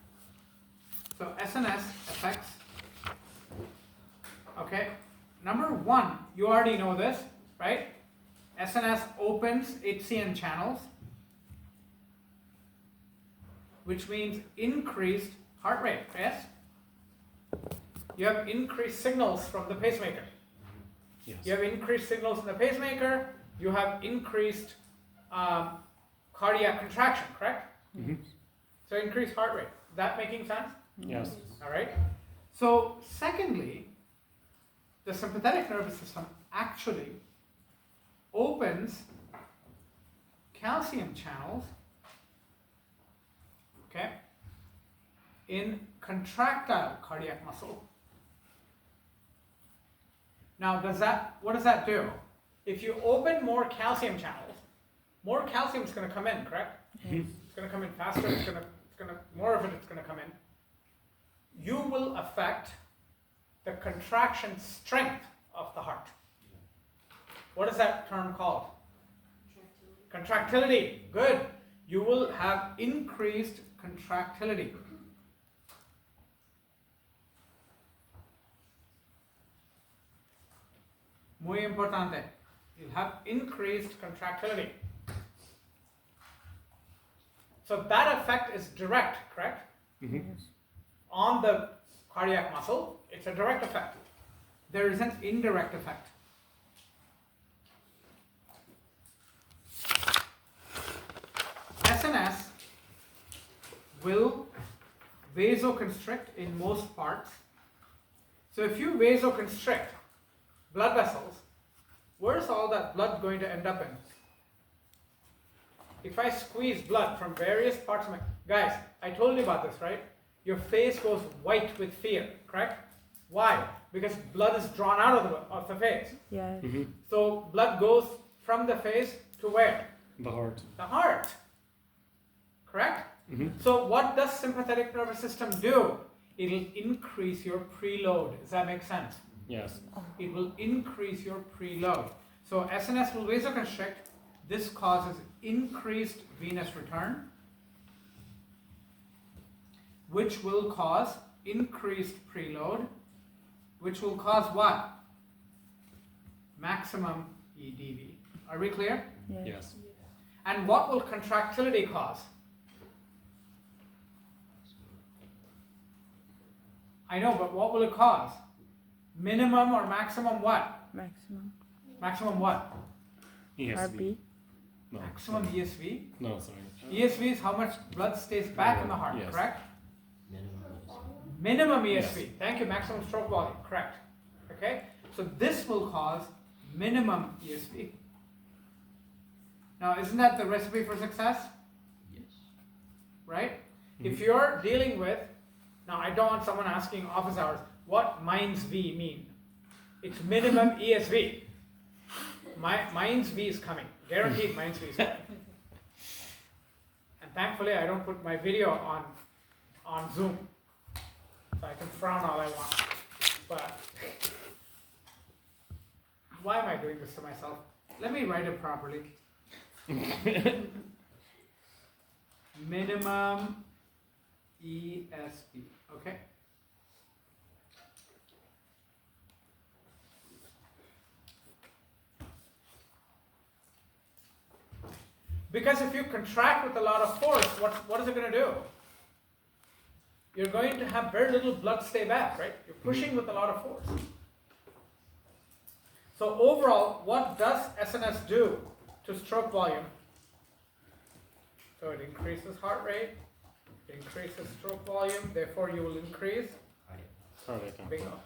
So SNS affects, okay, number one, you already know this, right? SNS opens HCN channels, which means increased heart rate, yes? You have increased signals from the pacemaker. Yes. You have increased signals in the pacemaker, you have increased cardiac contraction, correct? Mm-hmm. So increased heart rate. Is that making sense? Yes. All right. So secondly, the sympathetic nervous system actually opens calcium channels, okay, in contractile cardiac muscle. Now, what does that do? If you open more calcium channels, more calcium is going to come in, correct? Mhm. It's going to come in faster. More of it is going to come in. You will affect the contraction strength of the heart. What is that term called? Contractility. Good. You will have increased contractility. Muy importante. You'll have increased contractility. So that effect is direct, correct? Mm-hmm. On the cardiac muscle, it's a direct effect. There is an indirect effect. SNS will vasoconstrict in most parts. So if you vasoconstrict blood vessels, where's all that blood going to end up in? If I squeeze blood from various parts of my... Guys, I told you about this, right? Your face goes white with fear, correct? Why? Because blood is drawn out of the face. Yes. Mm-hmm. So blood goes from the face to where? The heart. The heart. Correct? Mm-hmm. So what does sympathetic nervous system do? It'll increase your preload. Does that make sense? Yes. It will increase your preload. So SNS will vasoconstrict. This causes increased venous return, which will cause increased preload, which will cause what? Maximum EDV. Are we clear? Yes. Yes. And what will contractility cause? I know, but what will it cause? Minimum or maximum what? Maximum. Maximum what? ESV. RB. No. Maximum ESV. No, sorry. ESV is how much blood stays back in the heart, Yes. correct? Minimum. Minimum ESV. Yes. Thank you, maximum stroke volume, correct. Okay? So this will cause minimum ESV. Now, isn't that the recipe for success? Yes. Right? Mhm. If you're dealing with, now I don't want someone asking office hours, what minus V mean? It's minimum ESV. Minus V is coming. Guaranteed minus V is coming. And thankfully I don't put my video on Zoom. So I can frown all I want. But why am I doing this to myself? let me write it properly. Minimum ESP, okay? Because if you contract with a lot of force, what is it going to do? You're going to have very little blood stay back, right? You're pushing with a lot of force. So overall, what does SNS do to stroke volume? So it increases heart rate, it increases stroke volume, therefore you will increase Cardiac output. bingo.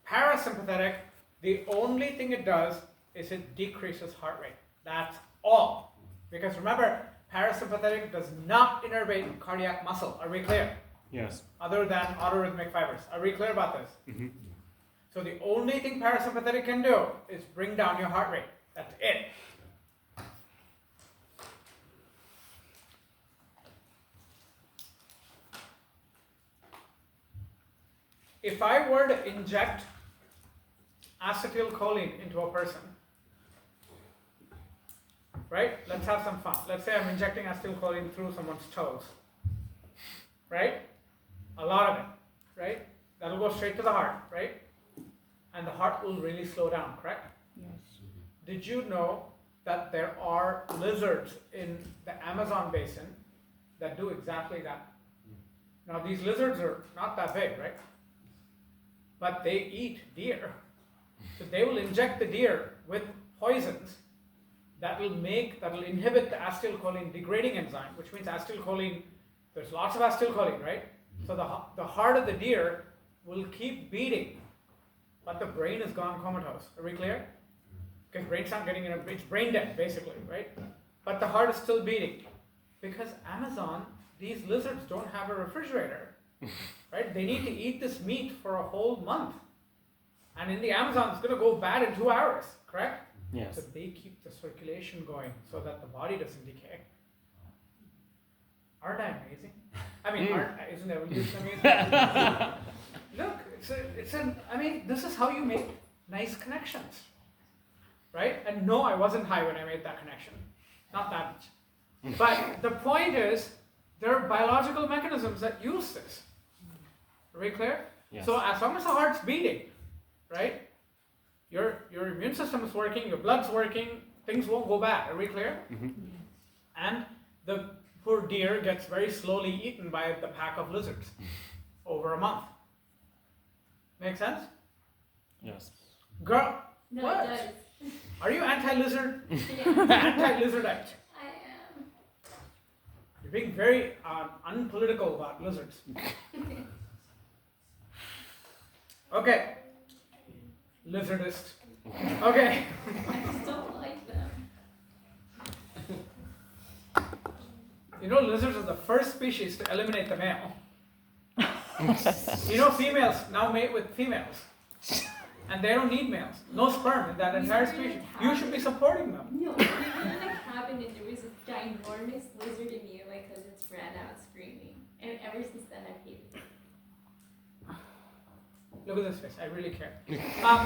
Parasympathetic, the only thing it does is it decreases heart rate. That's all. Because remember, parasympathetic does not innervate cardiac muscle. Are we clear? Yes. Other than autorhythmic fibers. Are we clear about this? Mm-hmm. So the only thing parasympathetic can do is bring down your heart rate. That's it. If I were to inject acetylcholine into a person, right? Let's have some fun. Let's say I'm injecting acetylcholine through someone's toes, right? A lot of it, right? That'll go straight to the heart, right? And the heart will really slow down, correct? Yes. Did you know that there are lizards in the Amazon basin that do exactly that? Now these lizards are not that big, right? But they eat deer. So they will inject the deer with poisons that will inhibit the acetylcholine degrading enzyme, which means acetylcholine, there's lots of acetylcholine, right? So the heart of the deer will keep beating, but the brain is gone comatose. Are we clear? Because brain's not getting enough, it's brain dead basically, right? But the heart is still beating. Because Amazon, these lizards don't have a refrigerator, right? They need to eat this meat for a whole month. And in the Amazon, it's going to go bad in 2 hours, correct? Yes. So they keep the circulation going so that the body doesn't decay. Aren't I amazing? I mean, isn't evolution amazing? Look, I mean, this is how you make nice connections, right? And no, I wasn't high when I made that connection. Not that much. But the point is, there are biological mechanisms that use this. Are we clear? Yes. So as long as the heart's beating, right? Your immune system is working, your blood's working, things won't go bad. Are we clear? Mm-hmm. And the poor deer gets very slowly eaten by the pack of lizards over a month. Make sense? Yes. Girl, No, what? it does. Are you anti-lizard? Yeah, Anti-lizardite? I am. You're being very unpolitical about lizards. Okay. Lizardist. Okay. I just don't like them. You know, lizards are the first species to eliminate the male. You know, females now mate with females. And they don't need males. No sperm in that entire species. You should be supporting them. No, we were in a cabin and there was a ginormous lizard and me and my cousins ran out screaming. And ever since then I've hated it. Look at this face. I really care.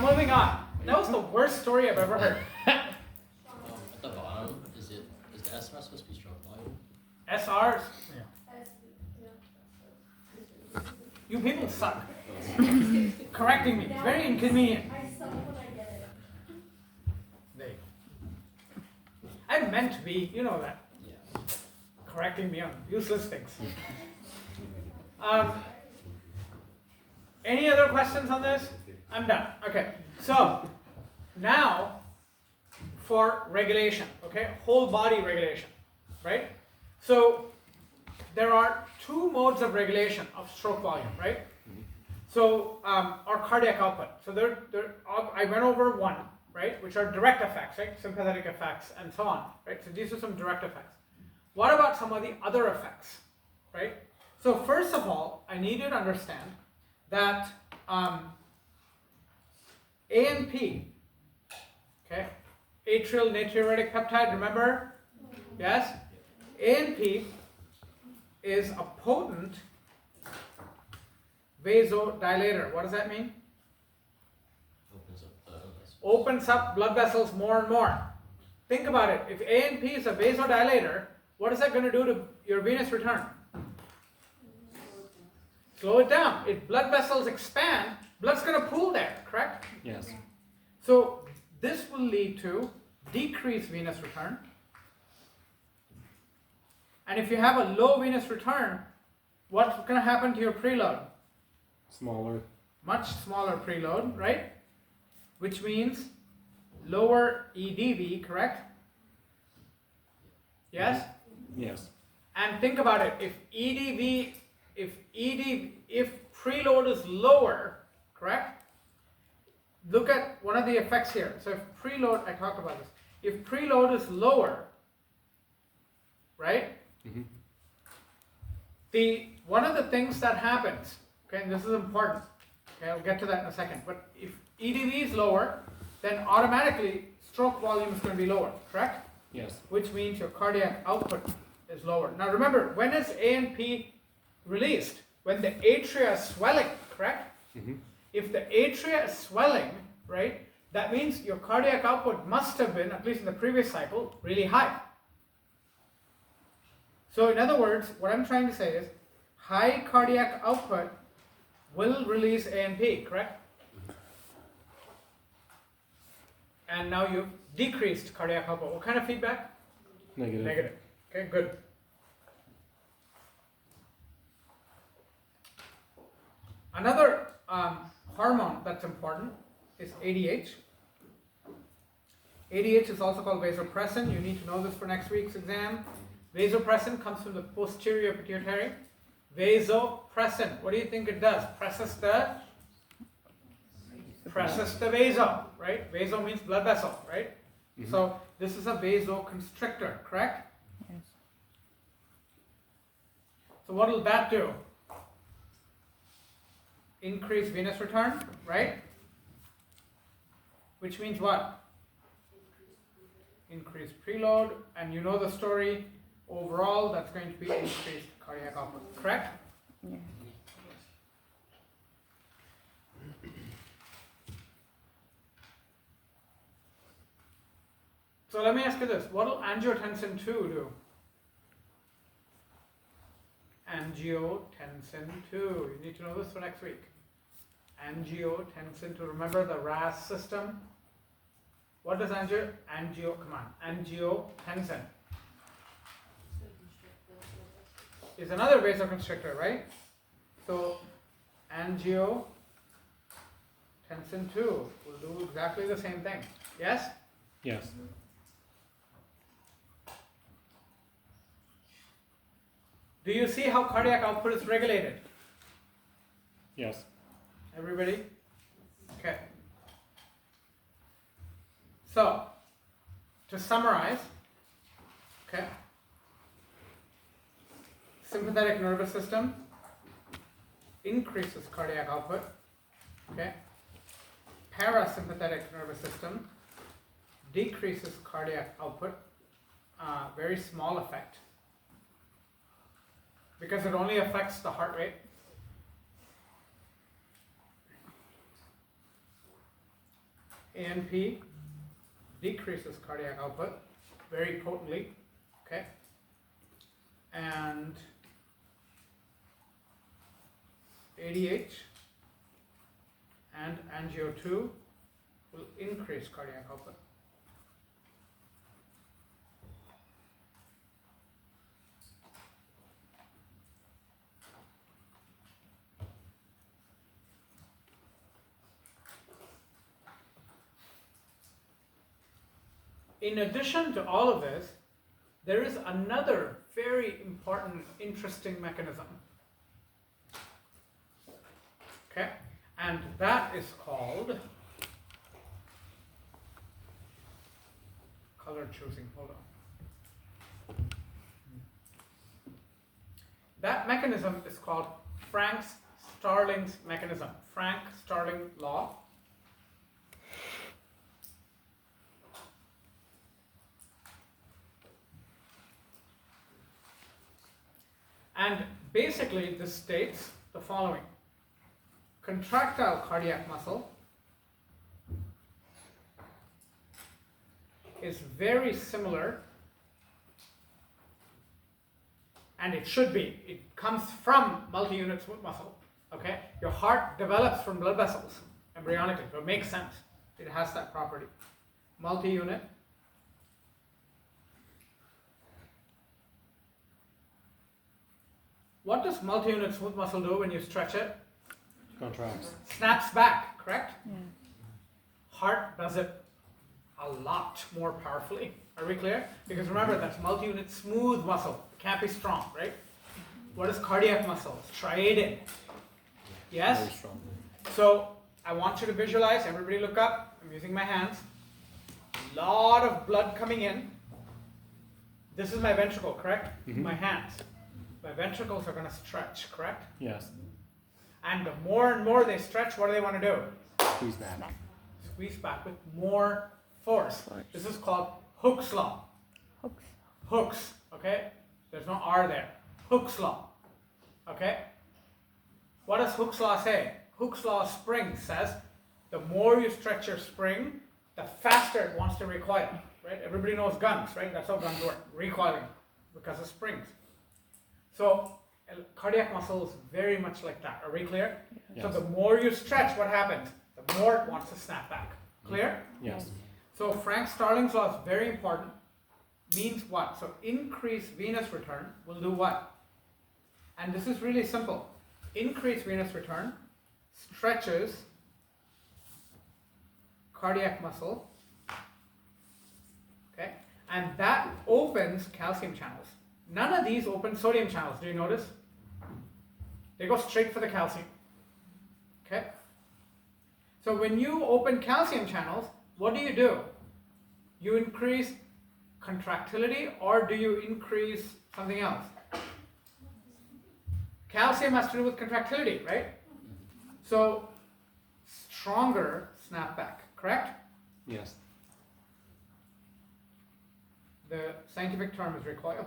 Moving on. That was the worst story I've ever heard. At the bottom, is the SR supposed to be stroke volume? SRs. Yeah. You people suck. Correcting me. It's very inconvenient. I suck when I get it. There you go. I'm meant to be, you know that. Yeah. Correcting me on useless things. Any other questions on this? I'm done. Okay. So now for regulation. Okay, whole body regulation. Right. So there are two modes of regulation of stroke volume. Right. So or cardiac output. So I went over one. Right, which are direct effects. Right, sympathetic effects and so on. Right. So these are some direct effects. What about some of the other effects? Right. So first of all, I need you to understand that ANP, okay, atrial natriuretic peptide, remember? Yes? ANP is a potent vasodilator. What does that mean? Opens up the vessels. Opens up blood vessels more and more. Think about it. If ANP is a vasodilator, what is that going to do to your venous return? Slow it down. If blood vessels expand, blood's going to pool there, correct? Yes. So this will lead to decreased venous return. And if you have a low venous return, what's going to happen to your preload? Smaller. Much smaller preload, right? Which means lower EDV, correct? Yes? Yes. And think about it, if preload is lower, correct? Look at one of the effects here. So if preload, I talked about this. If preload is lower, right? Mm-hmm. One of the things that happens, okay, and this is important, okay, I'll get to that in a second, but if EDV is lower, then automatically stroke volume is going to be lower, correct? Yes. Which means your cardiac output is lower. Now remember, when is ANP released? When the atria is swelling, correct? Mm-hmm. If the atria is swelling, right, that means your cardiac output must have been, at least in the previous cycle, really high. So in other words, what I'm trying to say is, high cardiac output will release ANP, correct? And now you've decreased cardiac output. What kind of feedback? Negative. Negative. Okay, good. Another hormone that's important is ADH. ADH is also called vasopressin. You need to know this for next week's exam. Vasopressin comes from the posterior pituitary. Vasopressin, what do you think it does? Presses the vaso, right? Vaso means blood vessel, right? Mm-hmm. So this is a vasoconstrictor, correct? Yes. So what will that do? Increase venous return, right? Which means what? Increased preload, and you know the story. Overall, that's going to be increased cardiac output, correct? Yeah. So let me ask you this, what will angiotensin 2 do? Angiotensin 2, you need to know this for next week. Angiotensin 2, remember the RAS system? What does angiotensin is another vasoconstrictor, right? So angiotensin 2 will do exactly the same thing, yes? Yes. Do you see how cardiac output is regulated? Yes. Everybody? Okay. So, to summarize, okay, sympathetic nervous system increases cardiac output, okay, parasympathetic nervous system decreases cardiac output, very small effect, because it only affects the heart rate. ANP decreases cardiac output very potently, okay? And ADH and angio2 will increase cardiac output. In addition to all of this, there is another very important, interesting mechanism. Okay? And that is called color choosing. Hold on. That mechanism is called Frank-Starling's mechanism, Frank-Starling law. And basically this states the following. contractile cardiac muscle is very similar, and it should be. It comes from multi-unit smooth muscle. Okay, your heart develops from blood vessels embryonically, so it makes sense. It has that property. Multi-unit. What does multi-unit smooth muscle do when you stretch it? Contracts. Snaps back, correct? Yeah. Heart does it a lot more powerfully. Are we clear? Because remember, that's multi-unit smooth muscle. It can't be strong, right? What is cardiac muscle? Striated. Yes? Very strong. So I want you to visualize, everybody look up. I'm using my hands. A lot of blood coming in. This is my ventricle, correct? Mhm. My hands. My ventricles are going to stretch, correct? Yes. And the more and more they stretch, what do they want to do? Squeeze back. Squeeze back with more force. Force. This is called Hooke's law. Hooks. Hooks, okay? There's no R there. Hooke's law, okay? What does Hooke's law say? Hooke's law of spring says the more you stretch your spring, the faster it wants to recoil, right? Everybody knows guns, right? That's how guns work, recoiling because of springs. So cardiac muscle is very much like that. Are we clear? Yes. So the more you stretch, what happens? The more it wants to snap back. Clear? Yes. So Frank Starling's law is very important. Means what? So increased venous return will do what? And this is really simple. Increased venous return stretches cardiac muscle, okay? And that opens calcium channels. None of these open sodium channels, do you notice? They go straight for the calcium, okay? So when you open calcium channels, what do? You increase contractility, or do you increase something else? Calcium has to do with contractility, right? So stronger snapback, correct? Yes. The scientific term is recoil.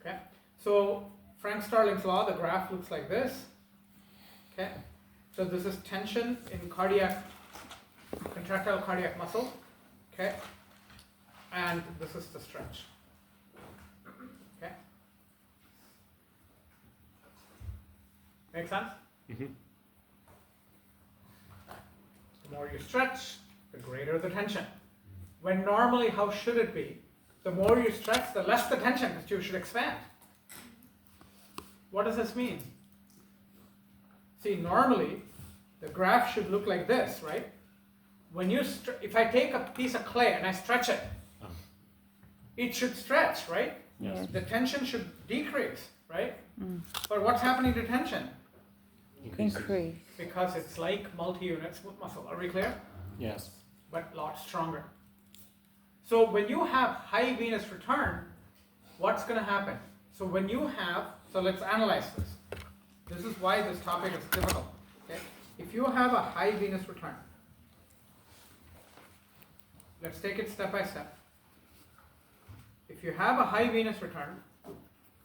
Okay, so Frank Starling's law, the graph looks like this. Okay, so this is tension in contractile cardiac muscle. Okay, and this is the stretch. Okay, make sense? Mm-hmm. The more you stretch, the greater the tension. When normally, how should it be? The more you stretch, the less the tension, because you should expand. What does this mean? See, normally, the graph should look like this, right? When you, if I take a piece of clay and I stretch it, it should stretch, right? Yes. The tension should decrease, right? Mm. But what's happening to tension? Increase. Because it's like multi-unit smooth muscle. Are we clear? Yes. But a lot stronger. So when you have high venous return, what's going to happen? So when you have, so let's analyze this. This is why this topic is difficult. Okay? If you have a high venous return, let's take it step by step. If you have a high venous return,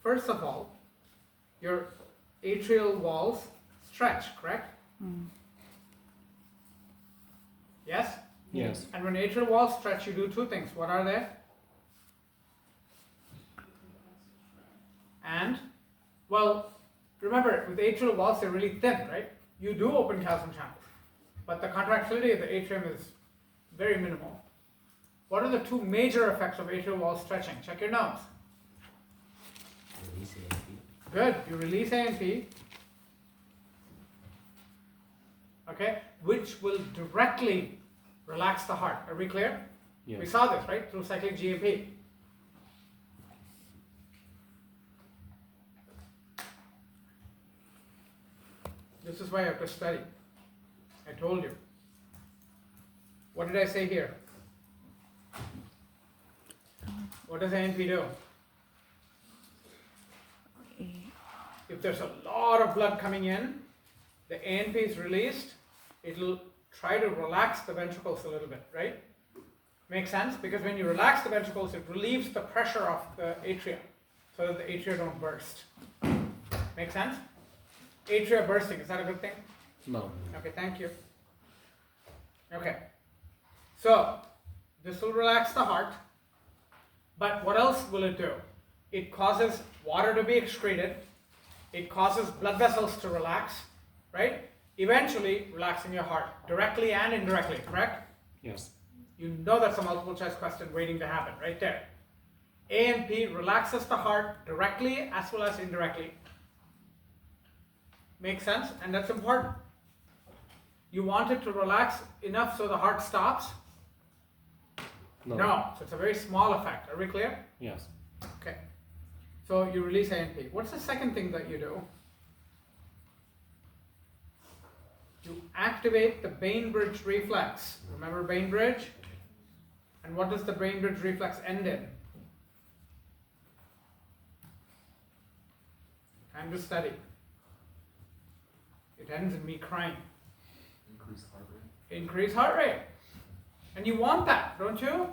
first of all, your atrial walls stretch, correct? Mm. Yes? Yes. And when atrial walls stretch, you do two things. What are they? And, well, remember, with atrial walls, they're really thin, right? You do open calcium channels, but the contractility of the atrium is very minimal. What are the two major effects of atrial wall stretching? Check your notes. Release AMP. Good, you release AMP, okay, which will directly relax the heart. Are we clear? Yes. We saw this, right, through cyclic GMP. This is why I have to study. I told you. What did I say here? What does ANP do? If there's a lot of blood coming in, the ANP is released, it'll try to relax the ventricles a little bit, right? Make sense? Because when you relax the ventricles, it relieves the pressure of the atria so that the atria don't burst. Make sense? Atria bursting, is that a good thing? No. Okay, thank you. Okay. So, this will relax the heart. But what else will it do? It causes water to be excreted. It causes blood vessels to relax, right? Eventually relaxing your heart, directly and indirectly, correct? Yes. You know that's a multiple choice question waiting to happen, right there. A and P relaxes the heart directly as well as indirectly. Makes sense? And that's important. You want it to relax enough so the heart stops? No. No. So it's a very small effect. Are we clear? Yes. Okay. So you release A and P. What's the second thing that you do? You activate the Bainbridge reflex. Remember Bainbridge? And what does the Bainbridge reflex end in? Time to study. It ends in me crying. Increase heart rate. Increase heart rate. And you want that, don't you?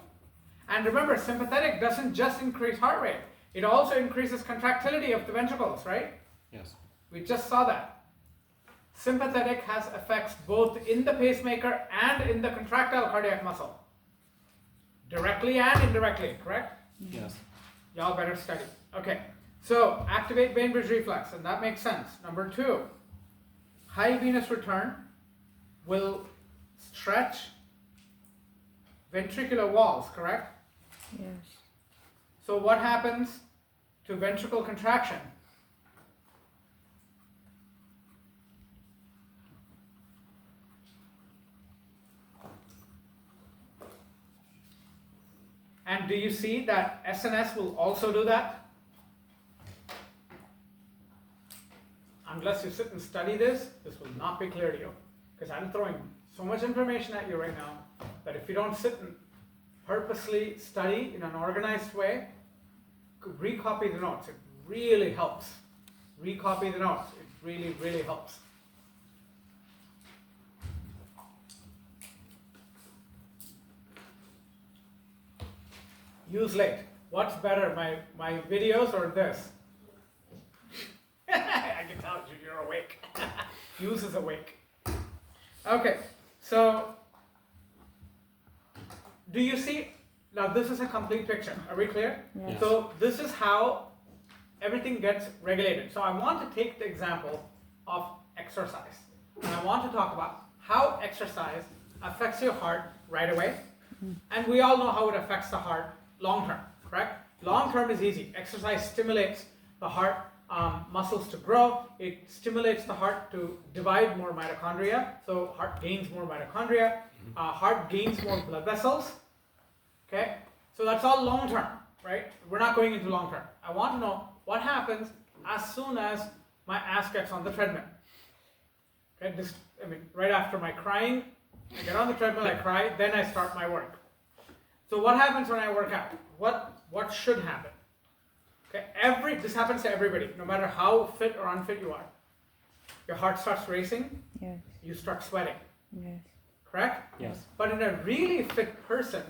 And remember, sympathetic doesn't just increase heart rate. It also increases contractility of the ventricles, right? Yes. We just saw that. Sympathetic has effects both in the pacemaker and in the contractile cardiac muscle. Directly and indirectly, correct? Yes. Y'all better study. Okay, so activate Bainbridge reflex, and that makes sense. Number 2, high venous return will stretch ventricular walls, correct? Yes. So what happens to ventricle contraction? And do you see that SNS will also do that? Unless you sit and study this will not be clear to you. Because I'm throwing so much information at you right now that if you don't sit and purposely study in an organized way, recopy the notes. It really helps. Recopy the notes. It really, really helps. Use late. What's better, my videos or this? I can tell you're awake. Use is awake. Okay, so do you see? Now this is a complete picture. Are we clear? Yes. So this is how everything gets regulated. So I want to take the example of exercise. And I want to talk about how exercise affects your heart right away. And we all know how it affects the heart long term, correct? Long term is easy. Exercise stimulates the heart muscles to grow. It stimulates the heart to divide more mitochondria. So heart gains more mitochondria. Heart gains more blood vessels. Okay? So that's all long term, right? We're not going into long term. I want to know what happens as soon as my ass gets on the treadmill. Okay? Right after my crying, I get on the treadmill, I cry, then I start my work. So what happens when I work out? What should happen? Okay, this happens to everybody, no matter how fit or unfit you are. Your heart starts racing, Yes. you start sweating, Yes. correct? Yes. But in a really fit person,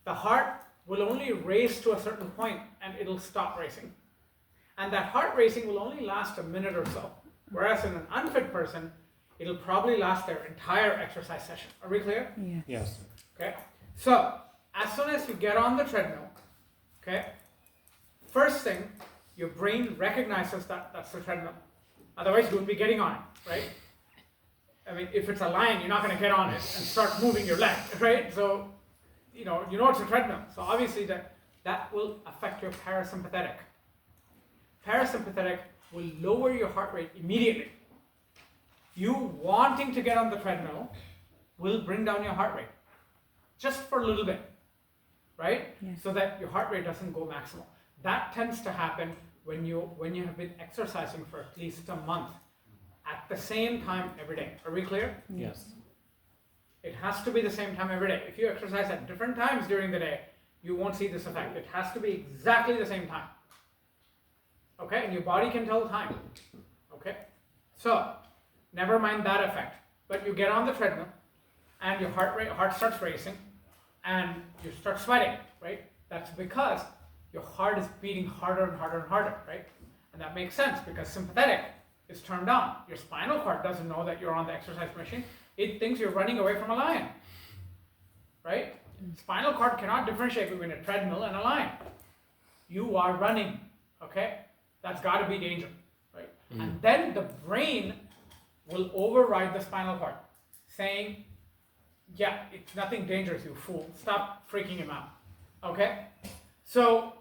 the heart will only race to a certain point and it'll stop racing. And that heart racing will only last a minute or so. Whereas in an unfit person, it'll probably last their entire exercise session. Are we clear? Yes. Yes. Okay, so as soon as you get on the treadmill, okay, first thing, your brain recognizes that that's the treadmill. Otherwise, you wouldn't be getting on it, right? If it's a lion, you're not going to get on it and start moving your leg, right? So, you know it's a treadmill. So obviously that will affect your parasympathetic. Parasympathetic will lower your heart rate immediately. You wanting to get on the treadmill will bring down your heart rate, just for a little bit, right? Yes. So that your heart rate doesn't go maximal. That tends to happen when you have been exercising for at least a month at the same time every day. Are we clear? Yes. It has to be the same time every day. If you exercise at different times during the day, you won't see this effect. It has to be exactly the same time. Okay, and your body can tell time. Okay, so never mind that effect. But you get on the treadmill, and your heart starts racing, and you start sweating, right? That's because your heart is beating harder and harder and harder, right? And that makes sense because sympathetic is turned on. Your spinal cord doesn't know that you're on the exercise machine. It thinks you're running away from a lion, right? Spinal cord cannot differentiate between a treadmill and a lion. You are running, okay? That's got to be danger, right? And then the brain will override the spinal cord, saying, yeah, it's nothing dangerous, you fool. Stop freaking him out, okay? So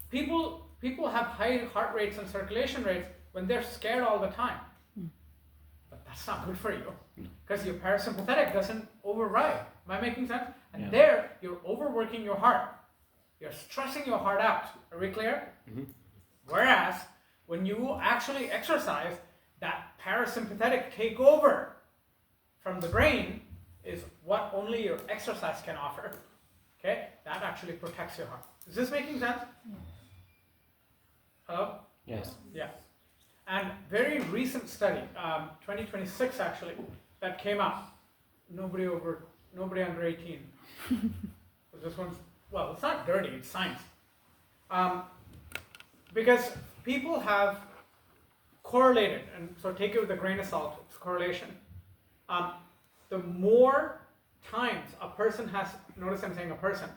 people have high heart rates and circulation rates when they're scared all the time. But that's not good for you because your parasympathetic doesn't override. Am I making sense? And there, you're overworking your heart. You're stressing your heart out. Are we clear? Whereas, when you actually exercise, that parasympathetic takeover from the brain is what only your exercise can offer. Okay? That actually protects your heart. Is this making sense? Hello? Yes. Yeah. And very recent study, 2026 actually, that came out. Nobody under 18. So this one's, well, it's not dirty, it's science. Because people have correlated, and so take it with a grain of salt, it's correlation. The more times a person has, notice I'm saying a person,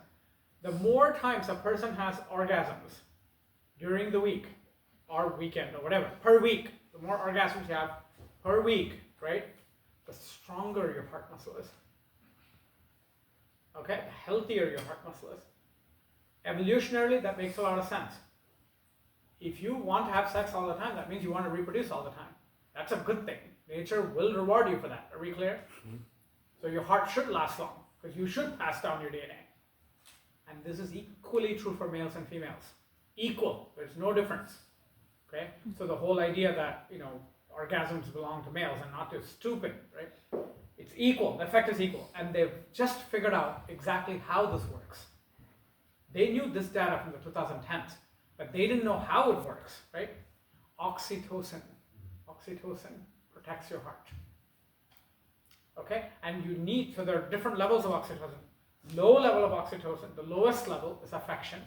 the more times a person has orgasms during the week, or weekend, or whatever, per week, the more orgasms you have per week, right, the stronger your heart muscle is. Okay, the healthier your heart muscle is. Evolutionarily, that makes a lot of sense. If you want to have sex all the time, that means you want to reproduce all the time. That's a good thing. Nature will reward you for that. Are we clear? So your heart should last long, because you should pass down your DNA. And this is equally true for males and females. Equal. There's no difference. Okay? So the whole idea that, orgasms belong to males and not to stupid, right? It's equal. The effect is equal. And they've just figured out exactly how this works. They knew this data from the 2010s, but they didn't know how it works, right? Oxytocin. Oxytocin protects your heart. Okay? And you need, so there are different levels of oxytocin. Low level of oxytocin, the lowest level is affection.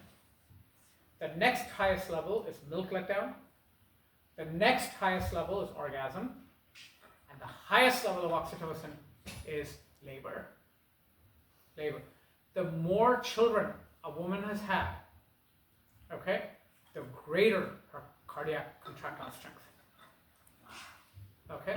The next highest level is milk letdown. The next highest level is orgasm. And the highest level of oxytocin is labor. Labor. The more children a woman has had, okay, the greater her cardiac contractile strength. Okay?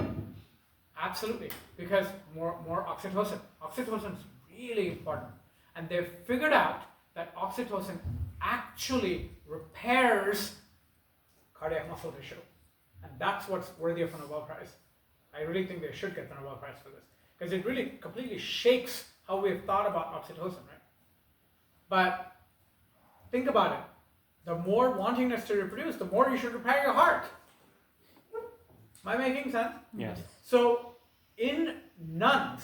Absolutely. Because more oxytocin. Oxytocin is really important. And they've figured out that oxytocin actually repairs cardiac muscle tissue. And that's what's worthy of a Nobel Prize. I really think they should get the Nobel Prize for this. Because it really completely shakes how we've thought about oxytocin, right? But think about it. The more wantingness to reproduce, the more you should repair your heart. Am I making sense? Yes. So in nuns,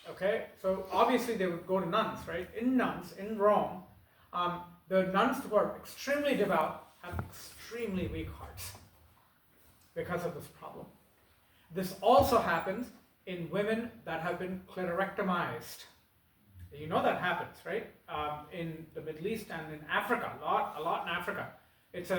okay, so obviously they would go to nuns, right? In nuns, in Rome, the nuns who are extremely devout have extremely weak hearts because of this problem. This also happens in women that have been clitorectomized. You know that happens, right? In the Middle East and in Africa, a lot in Africa. It's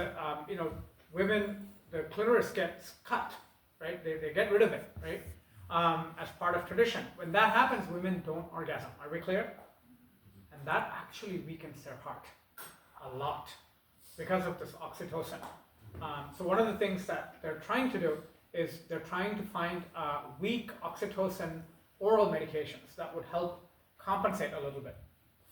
women, the clitoris gets cut, right? They get rid of it, right? As part of tradition. When that happens, women don't orgasm. Are we clear? And that actually weakens their heart a lot because of this oxytocin. So one of the things that they're trying to do is they're trying to find weak oxytocin oral medications that would help compensate a little bit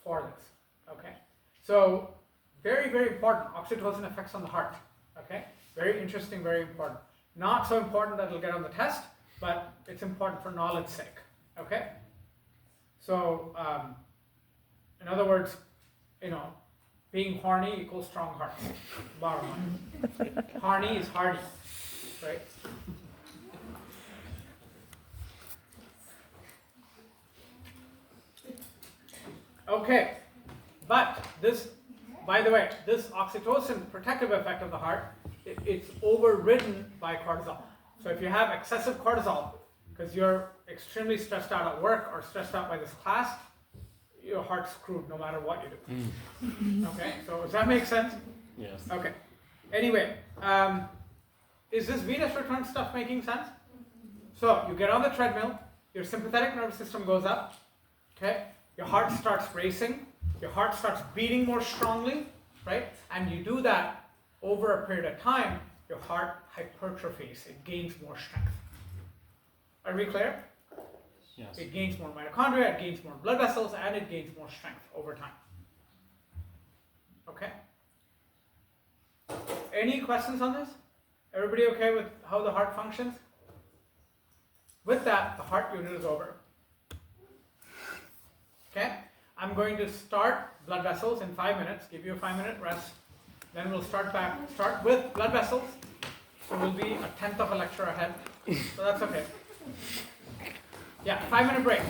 for this. Okay, so very, very important. Oxytocin effects on the heart. Okay, very interesting, very important. Not so important that it'll get on the test, but it's important for knowledge sake. Okay, so in other words, being horny equals strong heart. Bottom line. Horny is hardy, right? Okay, but this, by the way, this oxytocin protective effect of the heart, it's overridden by cortisol. So if you have excessive cortisol, because you're extremely stressed out at work or stressed out by this class, your heart's screwed no matter what you do. Okay, so does that make sense? Yes. Okay. Anyway, is this Venus return stuff making sense? So you get on the treadmill, your sympathetic nervous system goes up, okay? Your heart starts racing, your heart starts beating more strongly, right? And you do that over a period of time, your heart hypertrophies, it gains more strength. Are we clear? Yes. It gains more mitochondria, it gains more blood vessels, and it gains more strength over time. Okay? Any questions on this? Everybody okay with how the heart functions? With that, the heart unit is over. Okay? I'm going to start blood vessels in 5 minutes, give you a 5-minute rest. Then we'll start with blood vessels. So we'll be a tenth of a lecture ahead. So that's okay. Yeah, 5-minute break.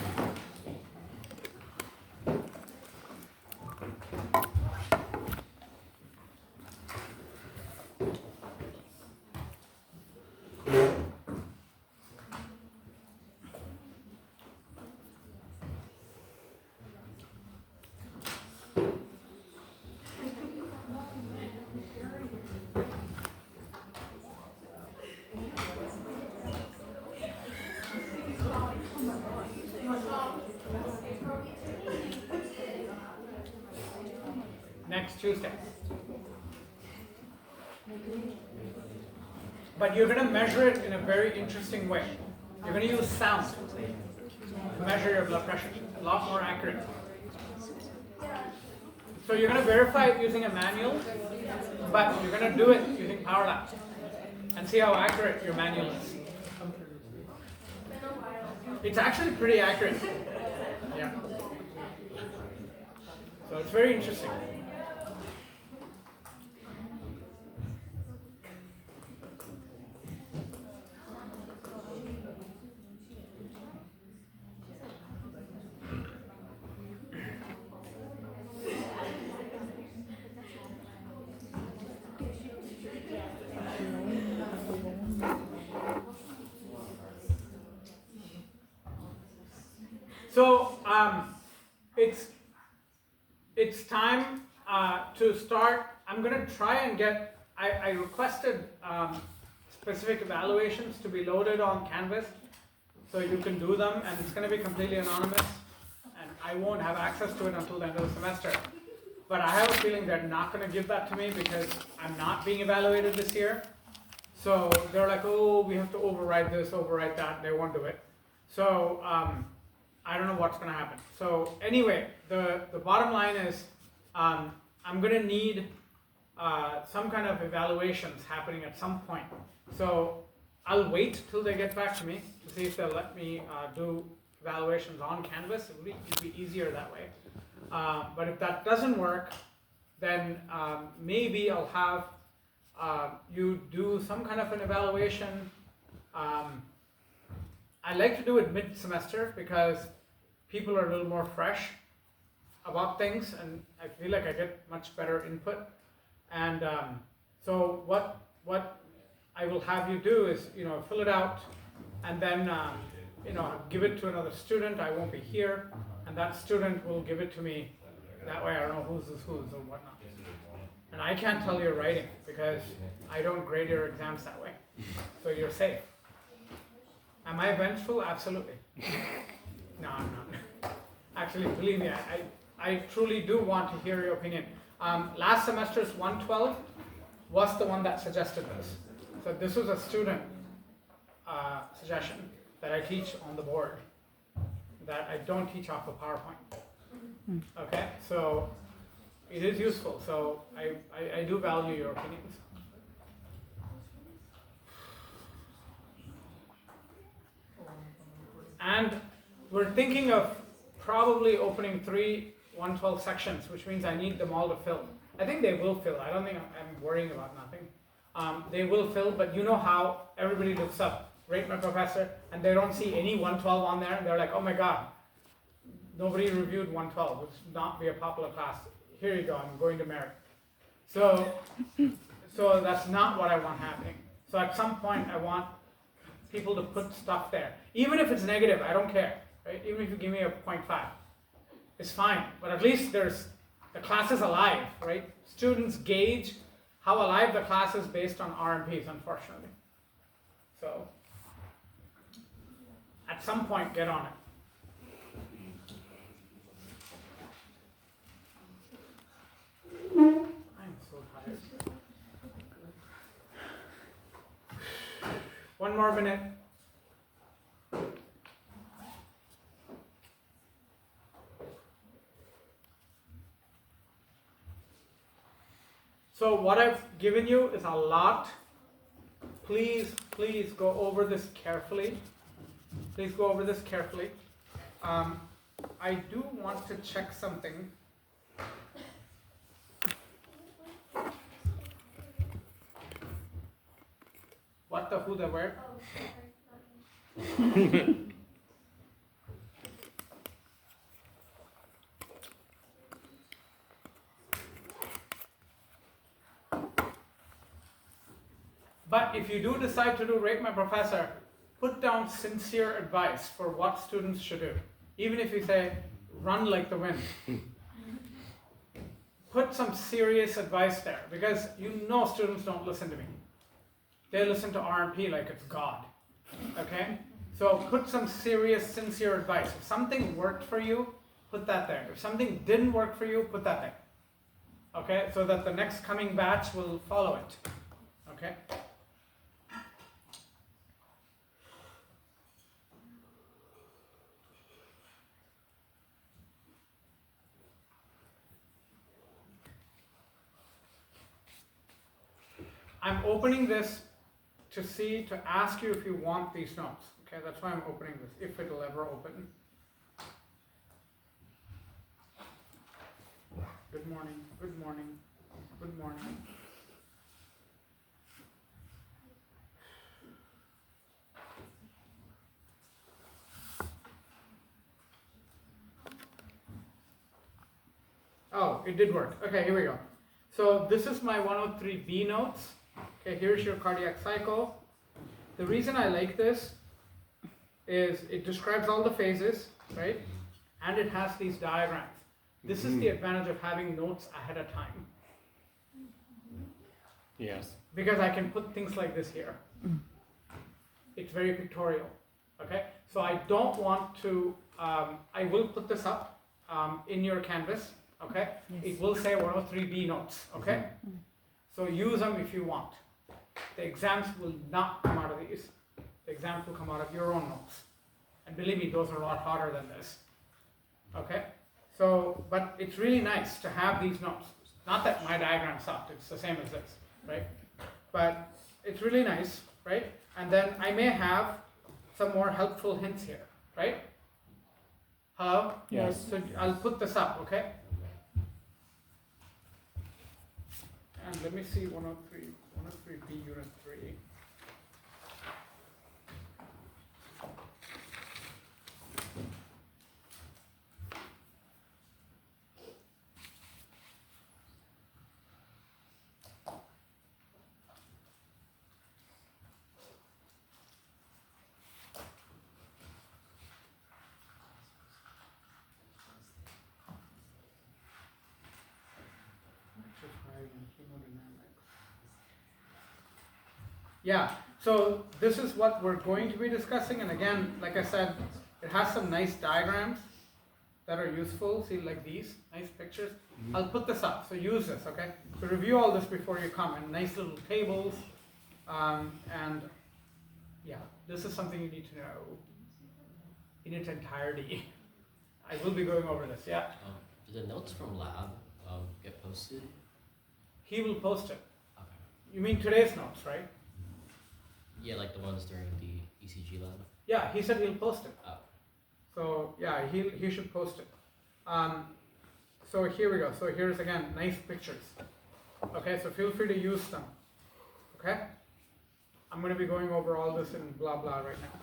Next Tuesday. But you're going to measure it in a very interesting way. You're going to use sound to measure your blood pressure. A lot more accurate. So you're going to verify it using a manual, but you're going to do it using Power Lab and see how accurate your manual is. It's actually pretty accurate. Yeah. So it's very interesting. So it's time to start. I'm going to try and get. I requested specific evaluations to be loaded on Canvas, so you can do them, and it's going to be completely anonymous, and I won't have access to it until the end of the semester. But I have a feeling they're not going to give that to me because I'm not being evaluated this year. So they're like, oh, we have to override this, override that. They won't do it. So I don't know what's going to happen. So anyway, the bottom line is I'm going to need some kind of evaluations happening at some point. So I'll wait till they get back to me to see if they'll let me do evaluations on Canvas. It'll be easier that way. But if that doesn't work, then maybe I'll have you do some kind of an evaluation. I like to do it mid-semester because people are a little more fresh about things, and I feel like I get much better input. And so what I will have you do is, fill it out, and then give it to another student. I won't be here, and that student will give it to me. That way I don't know who's or whatnot. And I can't tell your writing because I don't grade your exams that way. So you're safe. Am I vengeful? Absolutely. No, I'm not. Actually, believe me, I truly do want to hear your opinion. Last semester's 112 was the one that suggested this. So this was a student suggestion that I teach on the board, that I don't teach off of PowerPoint. Okay, so it is useful. So I do value your opinions. And we're thinking of probably opening 3 112 sections, which means I need them all to fill. I think they will fill. I don't think I'm worrying about nothing. They will fill, but you know how everybody looks up, rate my professor, and they don't see any 112 on there, and they're like, oh my god, nobody reviewed 112, which would not be a popular class. Here you go, I'm going to merit. So that's not what I want happening. So at some point I want people to put stuff there. Even if it's negative, I don't care. Right? Even if you give me a 0.5. is fine, but at least the class is alive, right? Students gauge how alive the class is based on RMPs, unfortunately. So, at some point, get on it. I'm so tired. One more minute. So what I've given you is a lot. Please go over this carefully. Please go over this carefully. I do want to check something. What the, who, the, where? But if you do decide to do Rate My Professor, put down sincere advice for what students should do. Even if you say, run like the wind. Put some serious advice there, because you know students don't listen to me. They listen to RMP like it's God, okay? So put some serious, sincere advice. If something worked for you, put that there. If something didn't work for you, put that there. Okay, so that the next coming batch will follow it, okay? I'm opening this to ask you if you want these notes. Okay, that's why I'm opening this, if it'll ever open. Good morning, good morning, good morning. Oh, it did work. Okay, here we go. So this is my 103B notes. Okay, here's your cardiac cycle. The reason I like this is it describes all the phases, right? And it has these diagrams. This is the advantage of having notes ahead of time. Yes. Because I can put things like this here. It's very pictorial, okay? So I don't want to, I will put this up in your Canvas, okay? Yes. It will say 103B notes, okay? So use them if you want. The exams will not come out of these. The exams will come out of your own notes. And believe me, those are a lot harder than this, okay? So, but it's really nice to have these notes. Not that my diagram sucked, it's the same as this, right? But it's really nice, right? And then I may have some more helpful hints here, right? Hello? Yes. So I'll put this up, okay? And let me see 103B Unit 3. Yeah, so this is what we're going to be discussing, and again, like I said, it has some nice diagrams that are useful. See, like these, nice pictures. I'll put this up, so use this, okay? So review all this before you come, and nice little tables, and yeah, this is something you need to know in its entirety. I will be going over this, yeah. Do the notes from lab get posted? He will post it. Okay. You mean today's notes, right? Yeah, like the ones during the ECG lab. Yeah, he said he'll post it. Oh. So yeah, he should post it. So here we go. So here's again nice pictures. Okay, so feel free to use them. Okay, I'm going to be going over all this in blah blah right now.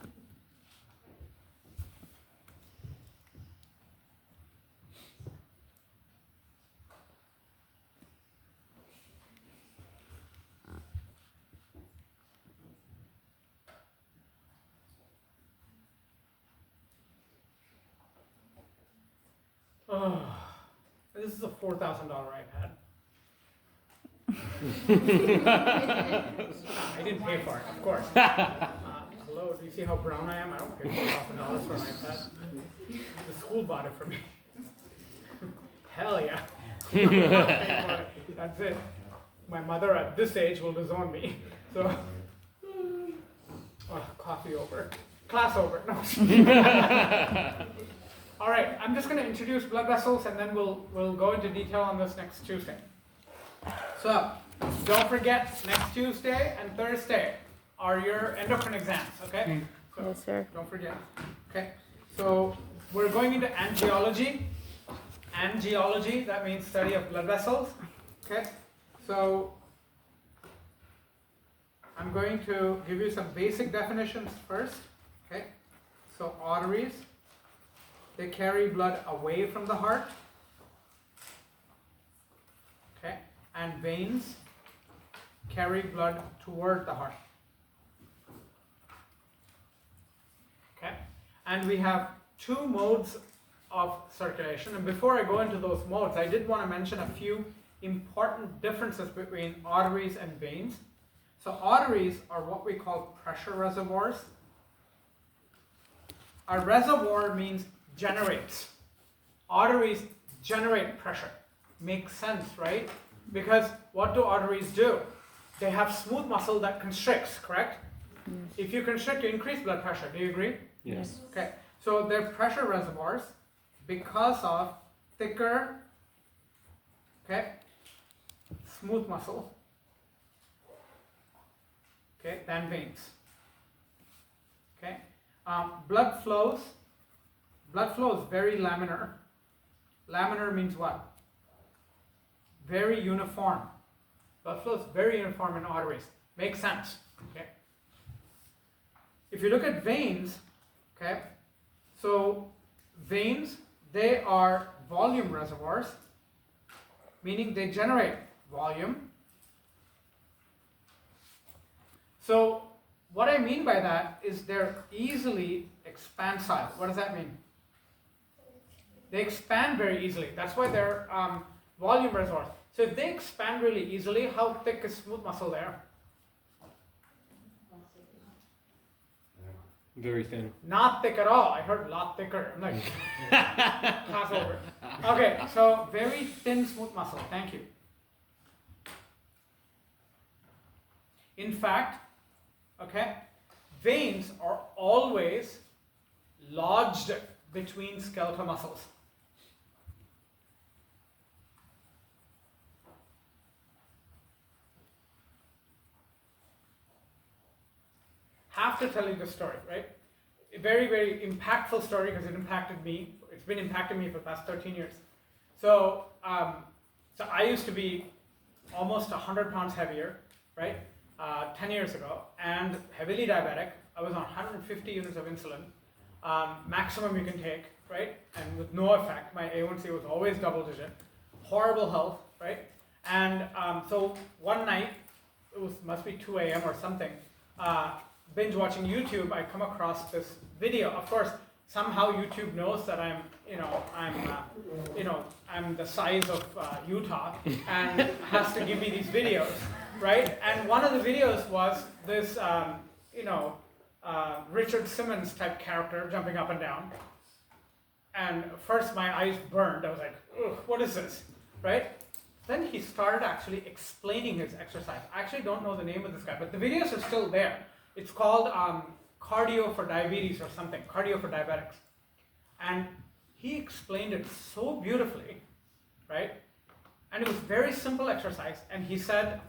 Oh, this is a $4,000 iPad. I didn't pay for it, of course. Hello, do you see how brown I am? I don't pay $4,000 for an iPad. The school bought it for me. Hell yeah. That's it. My mother at this age will disown me. So, coffee over. Class over. No. All right, I'm just going to introduce blood vessels and then we'll go into detail on this next Tuesday. So, don't forget, next Tuesday and Thursday are your endocrine exams, okay? So, Yes, sir. don't forget. Okay, so we're going into angiology. Angiology, that means study of blood vessels. Okay, so I'm going to give you some basic definitions first. Okay, so arteries, they carry blood away from the heart. Okay, and veins carry blood toward the heart. Okay, and we have two modes of circulation. And before I go into those modes, I did want to mention a few important differences between arteries and veins. So arteries are what we call pressure reservoirs. A reservoir means generates. Arteries generate pressure. Makes sense, right? Because what do arteries do? They have smooth muscle that constricts, correct? If you constrict, you increase blood pressure. Do you agree? Yes. Okay, so they're pressure reservoirs because of thicker, okay, smooth muscle, okay, than veins. Okay, blood flows very laminar. Laminar means what? Very uniform. Blood flows very uniform in arteries. Makes sense. Okay. If you look at veins, okay, so veins, they are volume reservoirs, meaning they generate volume. So what I mean by that is they're easily expansile. What does that mean? They expand very easily. That's why they're volume reservoirs. So if they expand really easily, how thick is smooth muscle there? Very thin. Not thick at all. I heard a lot thicker. I'm like, pass over. Okay, so very thin smooth muscle. Thank you. In fact, okay, veins are always lodged between skeletal muscles. Have to tell you the story, right? A very, very impactful story because it impacted me. It's been impacting me for the past 13 years. So, so I used to be almost 100 pounds heavier, right? 10 years ago, and heavily diabetic. I was on 150 units of insulin, maximum you can take, right? And with no effect. My A1C was always double digit. Horrible health, right? And so one night, must be 2 a.m. or something, binge watching YouTube, I come across this video. Of course, somehow YouTube knows that I'm the size of Utah and has to give me these videos, right? And one of the videos was this, Richard Simmons type character jumping up and down. And first my eyes burned. I was like, ugh, what is this, right? Then he started actually explaining his exercise. I actually don't know the name of this guy, but the videos are still there. It's called Cardio for Diabetes or something, Cardio for Diabetics. And he explained it so beautifully, right? And it was very simple exercise. And he said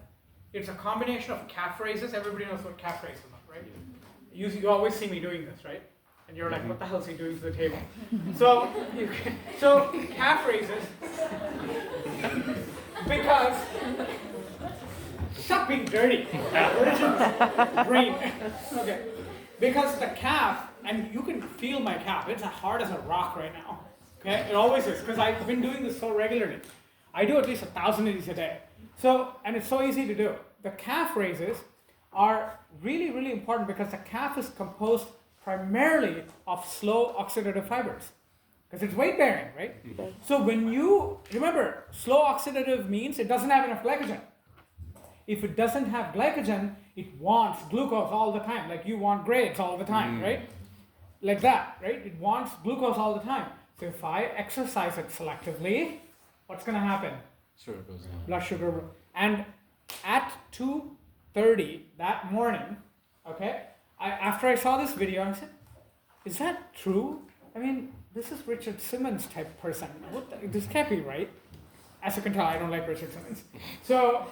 it's a combination of calf raises. Everybody knows what calf raises are, right? You always see me doing this, right? And you're like, what the hell is he doing to the table? So calf raises, because stop being dirty. Brain. Okay. Because the calf, and you can feel my calf, it's as hard as a rock right now. Okay? It always is, because I've been doing this so regularly. I do at least 1,000 of these a day. So, and it's so easy to do. The calf raises are really, really important because the calf is composed primarily of slow oxidative fibers. because it's weight bearing, right? Yes. So when you, remember, slow oxidative means it doesn't have enough glycogen. If it doesn't have glycogen, it wants glucose all the time, like you want grades all the time, right? Like that, right? It wants glucose all the time. So if I exercise it selectively, what's going to happen? Sure, it goes down. Blood sugar. And at 2:30 that morning, okay, after I saw this video, I said, is that true? I mean, this is Richard Simmons type person. This can't be right. As you can tell, I don't like Richard Simmons. So,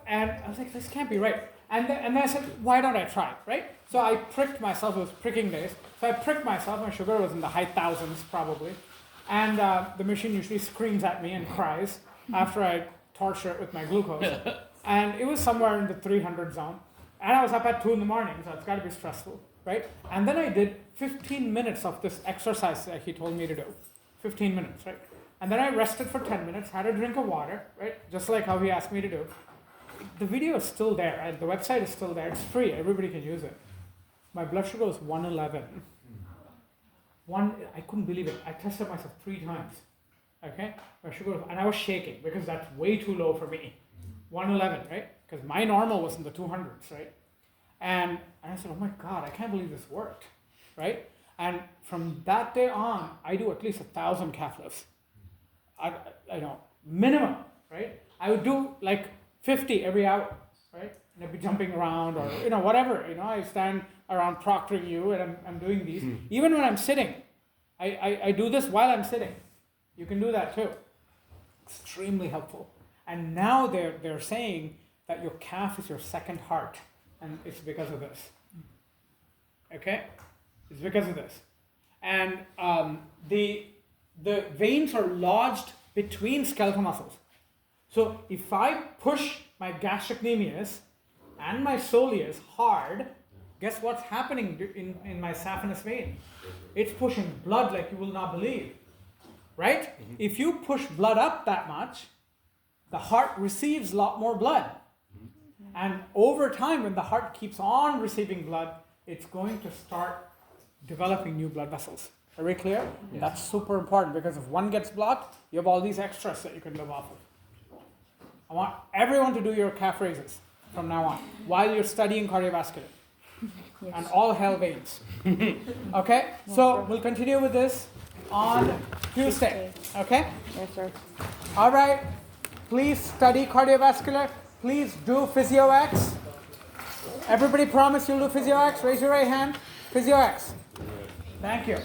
and I was like, this can't be right. And then I said, why don't I try, right? So I pricked myself, it was pricking days. So I pricked myself, my sugar was in the high thousands probably. And the machine usually screams at me and cries after I torture it with my glucose. And it was somewhere in the 300 zone. And I was up at 2 in the morning, so it's gotta be stressful, right? And then I did 15 minutes of this exercise that he told me to do. 15 minutes, right? And then I rested for 10 minutes, had a drink of water, right? Just like how he asked me to do. The video is still there, right? The website is still there. It's free. Everybody can use it. My blood sugar was 111. I couldn't believe it. I tested myself 3 times. Okay? My sugar was, and I was shaking because that's way too low for me. 111, right? Because my normal was in the 200s, right? And I said, oh my God, I can't believe this worked, right? And from that day on, I do at least 1,000 calf lifts. I know, minimum, right? I would do like 50 every hour, right? And I'd be jumping around or, whatever, I stand around proctoring you and I'm doing these. Even when I'm sitting, I do this while I'm sitting. You can do that too. Extremely helpful. And now they're saying that your calf is your second heart, and it's because of this. Okay? It's because of this. And the veins are lodged between skeletal muscles. So if I push my gastrocnemius and my soleus hard, guess what's happening in my saphenous vein? It's pushing blood like you will not believe. Right? Mm-hmm. If you push blood up that much, the heart receives a lot more blood. Mm-hmm. And over time, when the heart keeps on receiving blood, it's going to start developing new blood vessels. Are we clear? Yes. That's super important because if one gets blocked, you have all these extras that you can live off of. I want everyone to do your calf raises from now on while you're studying cardiovascular. Yes. And all hell veins. Okay? Yes, so sir. We'll continue with this on Tuesday. Okay? Yes, sir. All right. Please study cardiovascular. Please do PhysioX. Everybody promise you'll do PhysioX. Raise your right hand. PhysioX. Thank you.